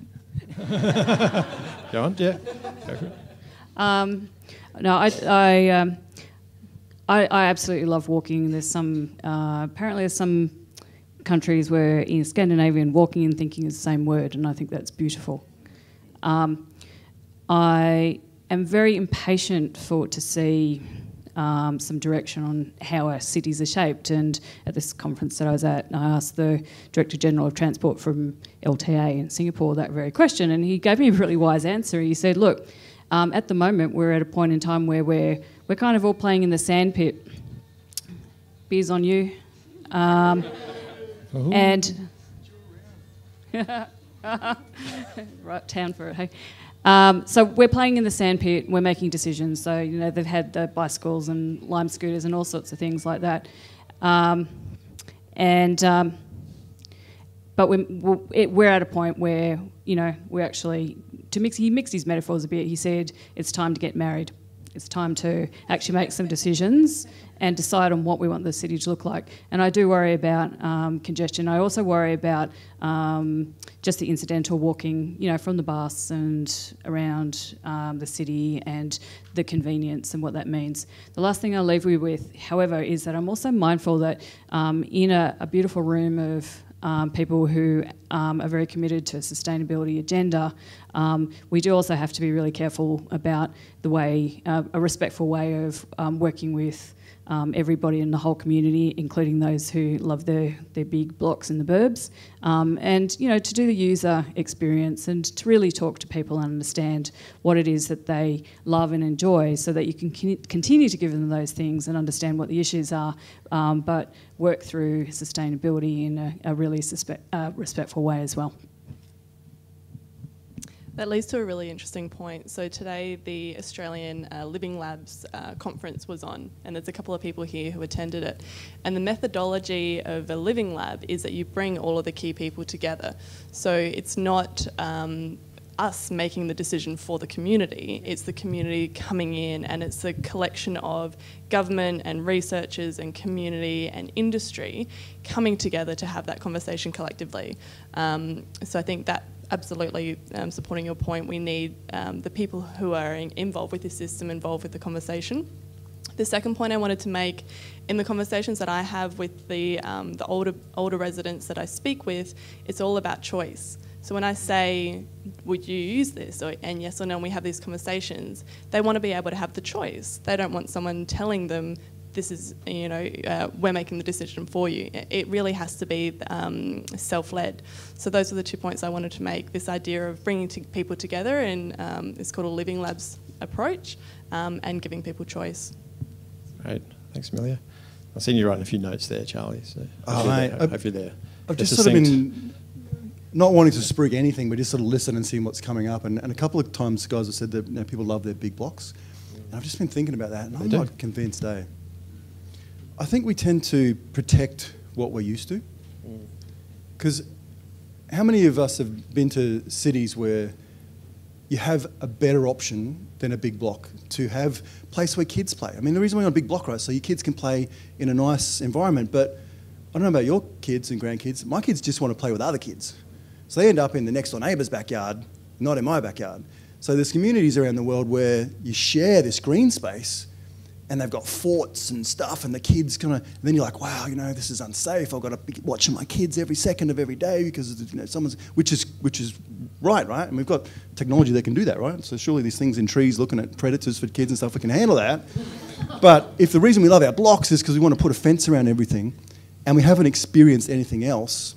Go on, yeah. Go for it. No, I absolutely love walking. There's some apparently there's some countries where in Scandinavian walking and thinking is the same word, and I think that's beautiful. I am very impatient to see some direction on how our cities are shaped. And at this conference that I was at, I asked the Director General of Transport from LTA in Singapore that very question, and he gave me a really wise answer. He said, look, at the moment we're at a point in time where we're kind of all playing in the sandpit. Beers on you. And right town for it, hey? So we're playing in the sandpit, we're making decisions. So, you know, they've had the bicycles and lime scooters and all sorts of things like that. But we're at a point where, you know, we're actually, he mixed his metaphors a bit. He said, it's time to get married. It's time to actually make some decisions and decide on what we want the city to look like. And I do worry about congestion. I also worry about just the incidental walking, you know, from the bus and around the city and the convenience and what that means. The last thing I'll leave you with, however, is that I'm also mindful that in a beautiful room of people who are very committed to a sustainability agenda, we do also have to be really careful about the way, a respectful way of working with everybody in the whole community, including those who love their big blocks in the burbs, and, you know, to do the user experience and to really talk to people and understand what it is that they love and enjoy, so that you can continue to give them those things and understand what the issues are, but work through sustainability in a really respectful way as well. That leads to a really interesting point. So today the Australian Living Labs conference was on, and there's a couple of people here who attended it. And the methodology of a living lab is that you bring all of the key people together. So it's not us making the decision for the community, it's the community coming in, and it's a collection of government and researchers and community and industry coming together to have that conversation collectively. So I think that absolutely supporting your point, we need the people who are involved with this system involved with the conversation. The second point I wanted to make, in the conversations that I have with the older residents that I speak with, it's all about choice. So when I say, would you use this, and yes or no, and we have these conversations, they want to be able to have the choice. They don't want someone telling them, this is, you know, we're making the decision for you. It really has to be self-led. So those are the 2 points I wanted to make. This idea of bringing people together, and it's called a Living Labs approach, and giving people choice. Great, thanks, Amelia. I've seen you writing a few notes there, Charlie. So hope you're there. I've just sort of been not wanting to sprig anything, but just sort of listen and see what's coming up. And a couple of times, guys have said that, you know, people love their big blocks, and I've just been thinking about that, and I'm not convinced, eh? I think we tend to protect what we're used to. Because how many of us have been to cities where you have a better option than a big block to have a place where kids play? I mean, the reason we're on a big block, right, so your kids can play in a nice environment, but I don't know about your kids and grandkids, my kids just want to play with other kids. So they end up in the next door neighbour's backyard, not in my backyard. So there's communities around the world where you share this green space, and they've got forts and stuff, and the kids kind of, then you're like, wow, you know, this is unsafe. I've got to be watching my kids every second of every day because, you know, which is right? And we've got technology that can do that, right? So surely these things in trees looking at predators for kids and stuff, we can handle that. But if the reason we love our blocks is because we want to put a fence around everything, and we haven't experienced anything else,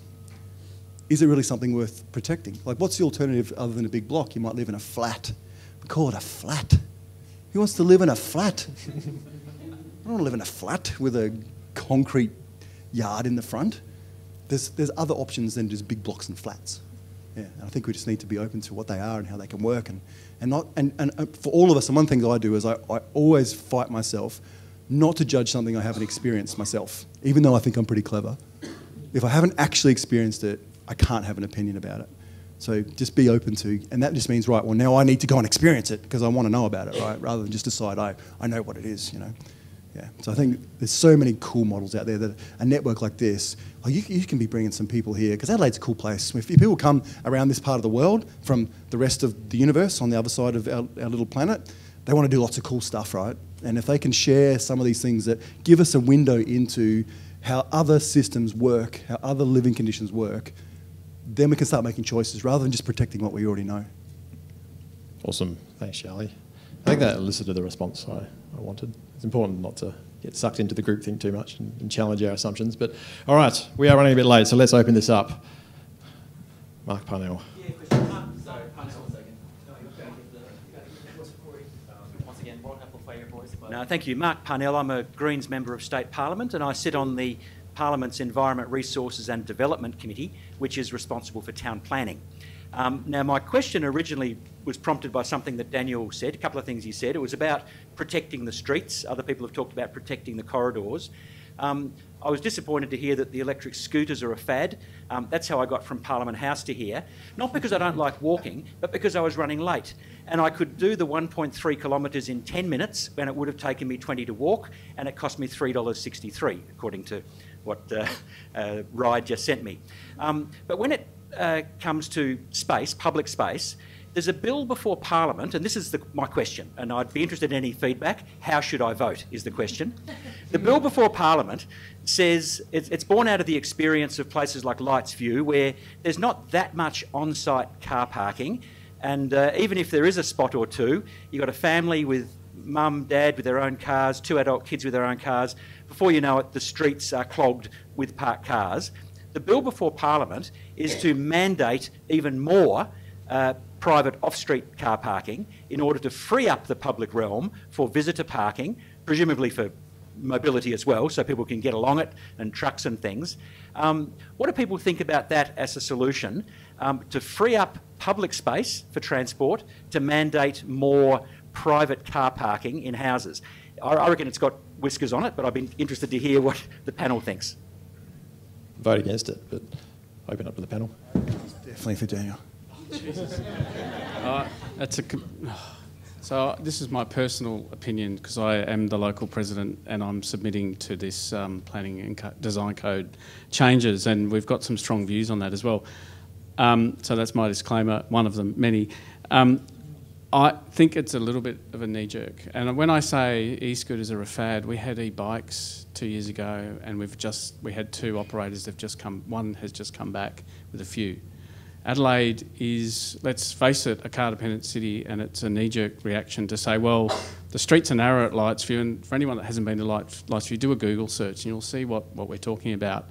is it really something worth protecting? Like, what's the alternative other than a big block? You might live in a flat. We call it a flat. Who wants to live in a flat? I don't want to live in a flat with a concrete yard in the front. There's other options than just big blocks and flats. Yeah, and I think we just need to be open to what they are and how they can work, and for all of us. And one thing that I do is I always fight myself not to judge something I haven't experienced myself, even though I think I'm pretty clever. If I haven't actually experienced it, I can't have an opinion about it. So just be open to, and that just means, right, well, now I need to go and experience it because I want to know about it, right? Rather than just decide I know what it is, you know. Yeah. So I think there's so many cool models out there that a network like this, like you can be bringing some people here, because Adelaide's a cool place. If people come around this part of the world from the rest of the universe on the other side of our little planet, they want to do lots of cool stuff, right? And if they can share some of these things that give us a window into how other systems work, how other living conditions work, then we can start making choices rather than just protecting what we already know. Awesome. Thanks, Charlie. I think that elicited the response I wanted. It's important not to get sucked into the groupthink too much and challenge our assumptions. But all right, we are running a bit late, so let's open this up. Mark Parnell. Yeah, question. Sorry, Parnell, one second. Once again, won't amplify your voice. No, thank you. Mark Parnell. I'm a Greens member of State Parliament, and I sit on the Parliament's Environment, Resources and Development Committee, which is responsible for town planning. Now, my question originally was prompted by something that Daniel said, a couple of things he said. It was about protecting the streets. Other people have talked about protecting the corridors. I was disappointed to hear that the electric scooters are a fad. That's how I got from Parliament House to here. Not because I don't like walking, but because I was running late. And I could do the 1.3 kilometres in 10 minutes when it would have taken me 20 to walk, and it cost me $3.63, according to what Ride just sent me. But when it comes to space, public space, there's a bill before Parliament, and this is my question, and I'd be interested in any feedback. How should I vote is the question. The bill before Parliament says, it's born out of the experience of places like Lightsview, where there's not that much on-site car parking, and even if there is a spot or two, you've got a family with mum, dad with their own cars, 2 adult kids with their own cars. Before you know it, the streets are clogged with parked cars. The bill before Parliament is to mandate even more private off-street car parking in order to free up the public realm for visitor parking, presumably for mobility as well, so people can get along it, and trucks and things. What do people think about that as a solution to free up public space for transport, to mandate more private car parking in houses? I reckon it's got whiskers on it, but I've been interested to hear what the panel thinks. Vote against it, but open up to the panel. Definitely for Daniel. So this is my personal opinion, because I am the local president and I'm submitting to this planning and design code changes, and we've got some strong views on that as well. So that's my disclaimer, one of them, many. I think it's a little bit of a knee-jerk. And when I say e-scooters are a fad, we had e-bikes 2 years ago, and we had 2 operators that have just come, one has just come back with a few. Adelaide is, let's face it, a car-dependent city, and it's a knee-jerk reaction to say, well, the streets are narrow at Lightsview, and for anyone that hasn't been to Lightsview, do a Google search and you'll see what we're talking about.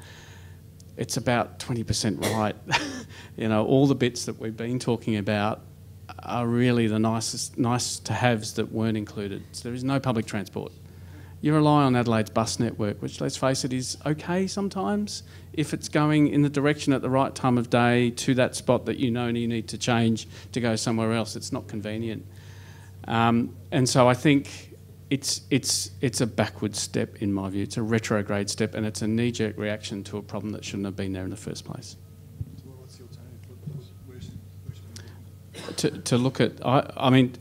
It's about 20% right. You know, all the bits that we've been talking about are really the nice-to-haves that weren't included. So there is no public transport. You rely on Adelaide's bus network, which, let's face it, is okay sometimes if it's going in the direction at the right time of day to that spot that you know you need to change to go somewhere else. It's not convenient. And so I think it's a backward step in my view. It's a retrograde step, and it's a knee-jerk reaction to a problem that shouldn't have been there in the first place. What's the alternative? To look at, I mean,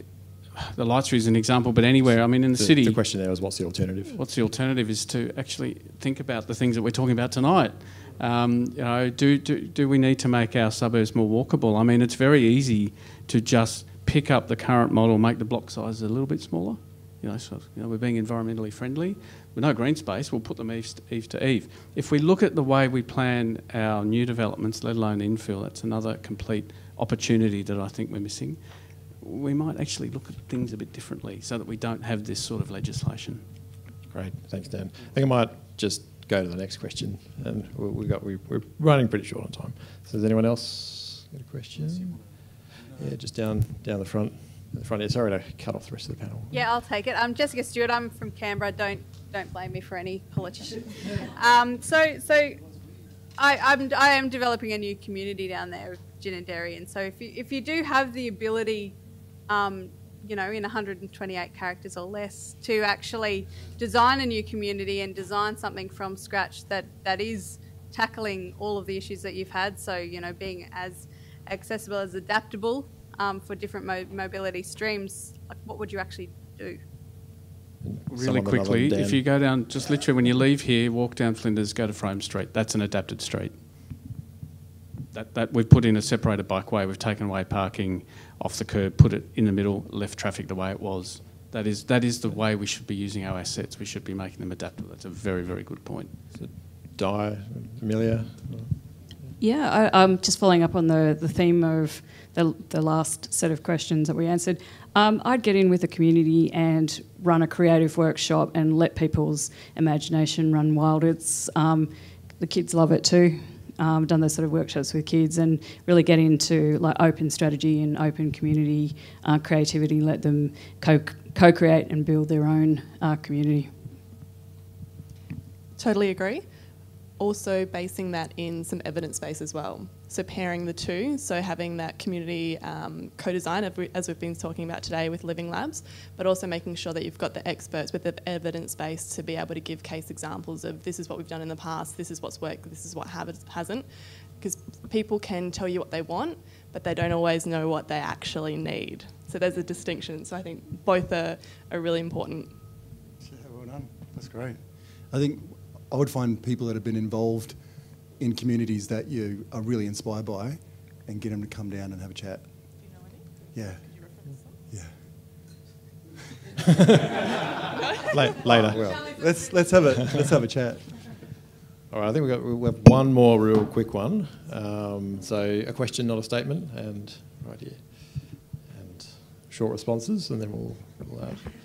the Lightsview is an example, but anywhere, I mean, in the city... The question there was, what's the alternative? What's the alternative is to actually think about the things that we're talking about tonight. You know, do we need to make our suburbs more walkable? I mean, it's very easy to just pick up the current model, make the block sizes a little bit smaller. You know, so, you know, we're being environmentally friendly. With no green space, we'll put them eave to eave. If we look at the way we plan our new developments, let alone infill, that's another complete opportunity that I think we're missing. We might actually look at things a bit differently so that we don't have this sort of legislation. Great, thanks, Dan. I think I might just go to the next question, and we're running pretty short on time. So does anyone else got a question? Yeah, just down the front. Yeah, sorry to cut off the rest of the panel. Yeah, I'll take it. I'm Jessica Stewart. I'm from Canberra. Don't blame me for any politician. So I am developing a new community down there of gin and dairy, and so if you do have the ability, you know, in 128 characters or less, to actually design a new community and design something from scratch that is tackling all of the issues that you've had, so, you know, being as accessible as adaptable for different mobility streams, like, what would you actually do? Really quickly, if you go down, just literally when you leave here, walk down Flinders, go to Frome Street. That's an adapted street. That we've put in a separated bikeway. We've taken away parking off the curb, put it in the middle, left traffic the way it was. That is the way we should be using our assets. We should be making them adaptable. That's a very, very good point. So, Di, Amelia? Yeah, I'm just following up on the theme of the last set of questions that we answered. I'd get in with the community and run a creative workshop and let people's imagination run wild. It's the kids love it too. I've done those sort of workshops with kids and really get into like open strategy and open community creativity. Let them co-create and build their own community. Totally agree. Also basing that in some evidence base as well. So pairing the two, so having that community co-design, as we've been talking about today with Living Labs, but also making sure that you've got the experts with the evidence base to be able to give case examples of this is what we've done in the past, this is what's worked, this is what hasn't. Because people can tell you what they want, but they don't always know what they actually need. So there's a distinction. So I think both are really important. Yeah, well done. That's great. I think I would find people that have been involved in communities that you are really inspired by and get them to come down and have a chat. Do you know any? Yeah. Could you reference them? Yeah. Later. Well, let's have a chat. All right, I think we have one more real quick one. So a question, not a statement, and right here. And short responses, and then we'll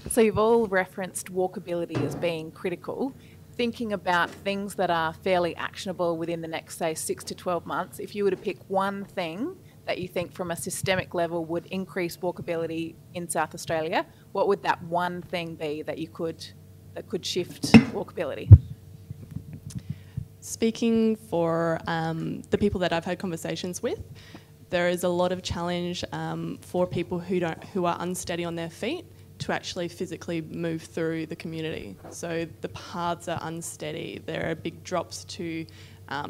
So you've all referenced walkability as being critical. Thinking about things that are fairly actionable within the next, say, 6 to 12 months, if you were to pick one thing that you think from a systemic level would increase walkability in South Australia, what would that one thing be that could shift walkability? Speaking for the people that I've had conversations with, there is a lot of challenge for people who are unsteady on their feet to actually physically move through the community. So the paths are unsteady. There are big drops to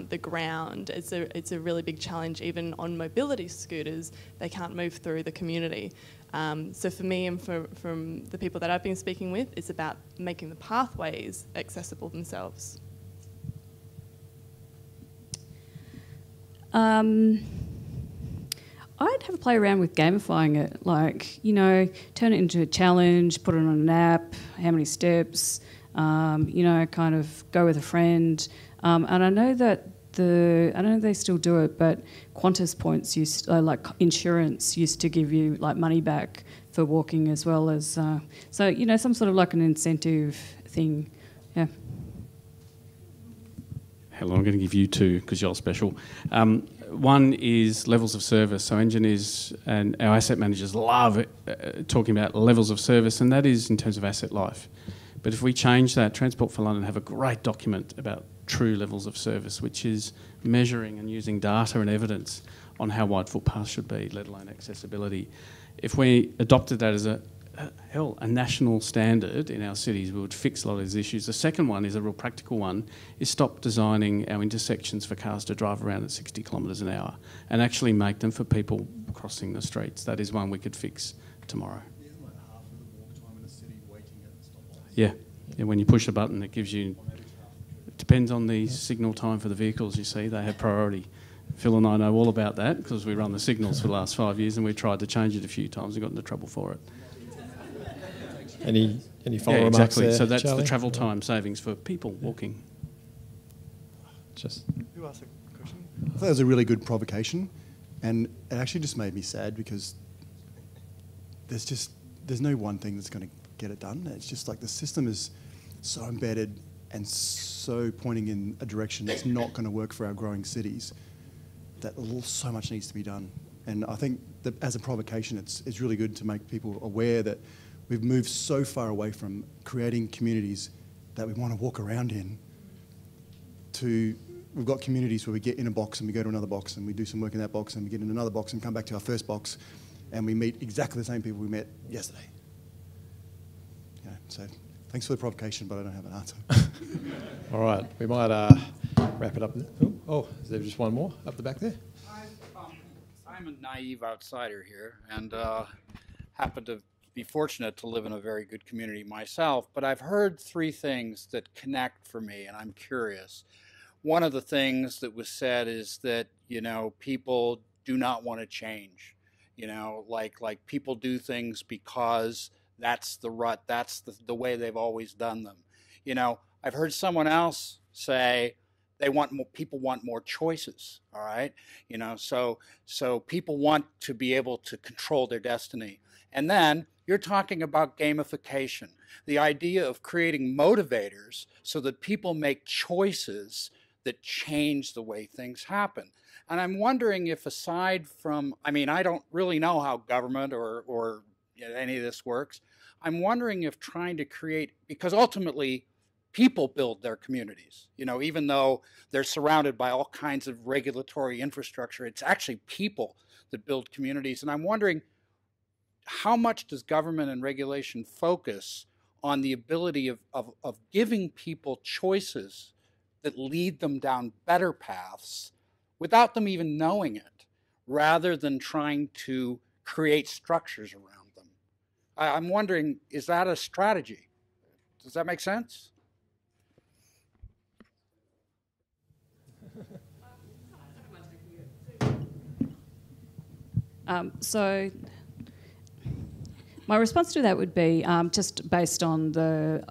the ground. It's a really big challenge. Even on mobility scooters, they can't move through the community. So for me and from the people that I've been speaking with, it's about making the pathways accessible themselves. I'd have a play around with gamifying it, like, turn it into a challenge, put it on an app, how many steps, kind of go with a friend. And I know that I don't know if they still do it, but Qantas points like insurance used to give you like money back for walking as well as, some sort of like an incentive thing, yeah. Hello, I'm going to give you two because you're special. One is levels of service. So engineers and our asset managers love talking about levels of service, and that is in terms of asset life. But if we change that, Transport for London have a great document about true levels of service, which is measuring and using data and evidence on how wide footpaths should be, let alone accessibility. If we adopted that as a national standard in our cities, we would fix a lot of these issues. The second one is a real practical one, is stop designing our intersections for cars to drive around at 60 kilometres an hour and actually make them for people crossing the streets. That is one we could fix tomorrow. Isn't like half of the walk time in a city waiting at stoplights? Yeah, when you push a button, it gives you... It depends on the signal time for the vehicles, you see. They have priority. Phil and I know all about that because we run the signals for the last 5 years and we've tried to change it a few times and got into trouble for it. Any final remarks exactly. there, So that's Charlie? the travel time savings for people walking. Who asked the question? I thought that was a really good provocation, and it actually just made me sad because there's no one thing that's going to get it done. It's just like the system is so embedded and so pointing in a direction that's not going to work for our growing cities that so much needs to be done. And I think that as a provocation, it's really good to make people aware that we've moved so far away from creating communities that we want to walk around in to we've got communities where we get in a box and we go to another box and we do some work in that box and we get in another box and come back to our first box and we meet exactly the same people we met yesterday. So thanks for the provocation, but I don't have an answer. All right, we might wrap it up. Oh, is there just one more up the back there? I'm a naive outsider here and happen to be fortunate to live in a very good community myself, but I've heard three things that connect for me, and I'm curious. One of the things that was said is that, people do not want to change. Like people do things because that's the rut, that's the way they've always done them. You know, I've heard someone else say they want more, people want more choices, all right? You know, so people want to be able to control their destiny. And then you're talking about gamification, the idea of creating motivators so that people make choices that change the way things happen. And I'm wondering if, aside from, I mean, I don't really know how government or you know, any of this works. I'm wondering if trying to create, because ultimately people build their communities, you know, even though they're surrounded by all kinds of regulatory infrastructure, it's actually people that build communities. And I'm wondering, how much does government and regulation focus on the ability of giving people choices that lead them down better paths without them even knowing it, rather than trying to create structures around them? I'm wondering, is that a strategy? Does that make sense? So my response to that would be just based on the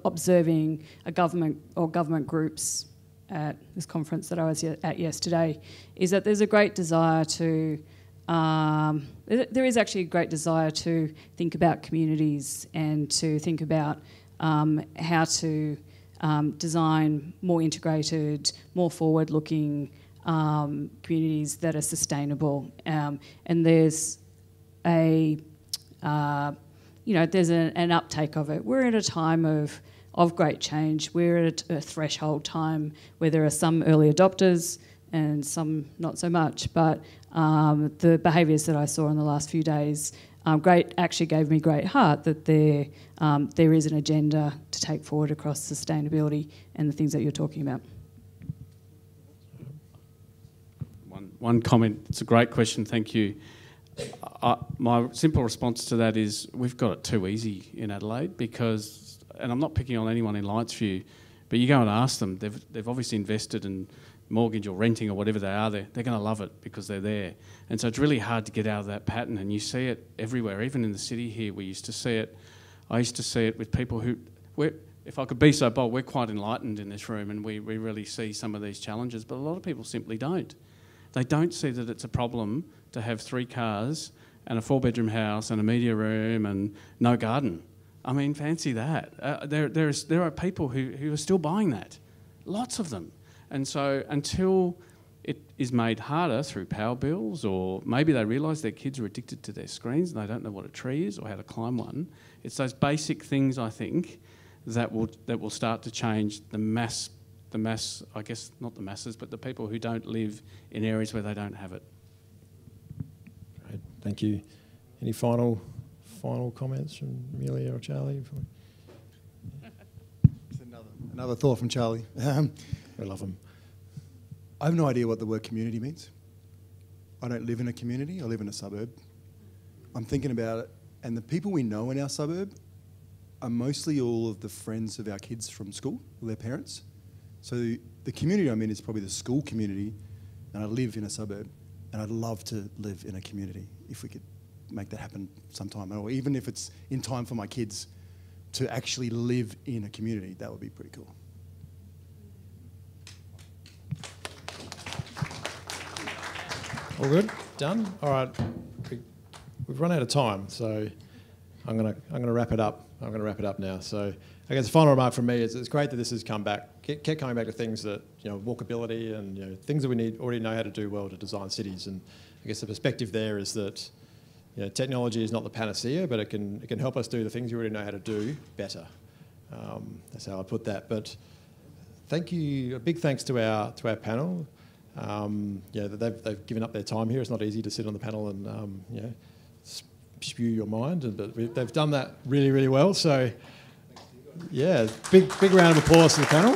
observing a government or government groups at this conference that I was at yesterday, is that there's a great desire to, there is actually a great desire to think about communities and to think about how to design more integrated, more forward-looking communities that are sustainable. And there's a there's an uptake of it. We're at a time of great change. We're at a threshold time where there are some early adopters and some not so much. But the behaviours that I saw in the last few days actually gave me great heart that there is an agenda to take forward across sustainability and the things that you're talking about. One comment. It's a great question. Thank you. My simple response to that is we've got it too easy in Adelaide because, and I'm not picking on anyone in Lights-View, but you go and ask them, they've obviously invested in mortgage or renting or whatever they are, they're going to love it because they're there. And so it's really hard to get out of that pattern, and you see it everywhere. Even in the city here, we used to see it. I used to see it with people who, if I could be so bold, we're quite enlightened in this room and we really see some of these challenges, but a lot of people simply don't. They don't see that it's a problem to have 3 cars and a 4-bedroom house and a media room and no garden. I mean, fancy that. There are people who are still buying that, lots of them. And so until it is made harder through power bills, or maybe they realise their kids are addicted to their screens and they don't know what a tree is or how to climb one, it's those basic things, I think, that will start to change the mass, I guess not the masses, but the people who don't live in areas where they don't have it. Great, thank you. Any final comments from Amelia or Charlie? Another thought from Charlie. We love them. I have no idea what the word community means. I don't live in a community, I live in a suburb. I'm thinking about it, and the people we know in our suburb are mostly all of the friends of our kids from school, or their parents. So the community I'm in is probably the school community, and I live in a suburb, and I'd love to live in a community if we could make that happen sometime, or even if it's in time for my kids to actually live in a community, that would be pretty cool. All good? Done? All right. We've run out of time, so I'm gonna wrap it up. I'm going to wrap it up now. So I guess the final remark from me is it's great that this has come back, kept coming back to things that, walkability and, things that we already know how to do well to design cities. And I guess the perspective there is that, technology is not the panacea, but it can help us do the things we already know how to do better. That's how I put that. But thank you, a big thanks to our panel. They've given up their time here. It's not easy to sit on the panel and, spew your mind, but they've done that really, really well. So, yeah, big round of applause to the panel.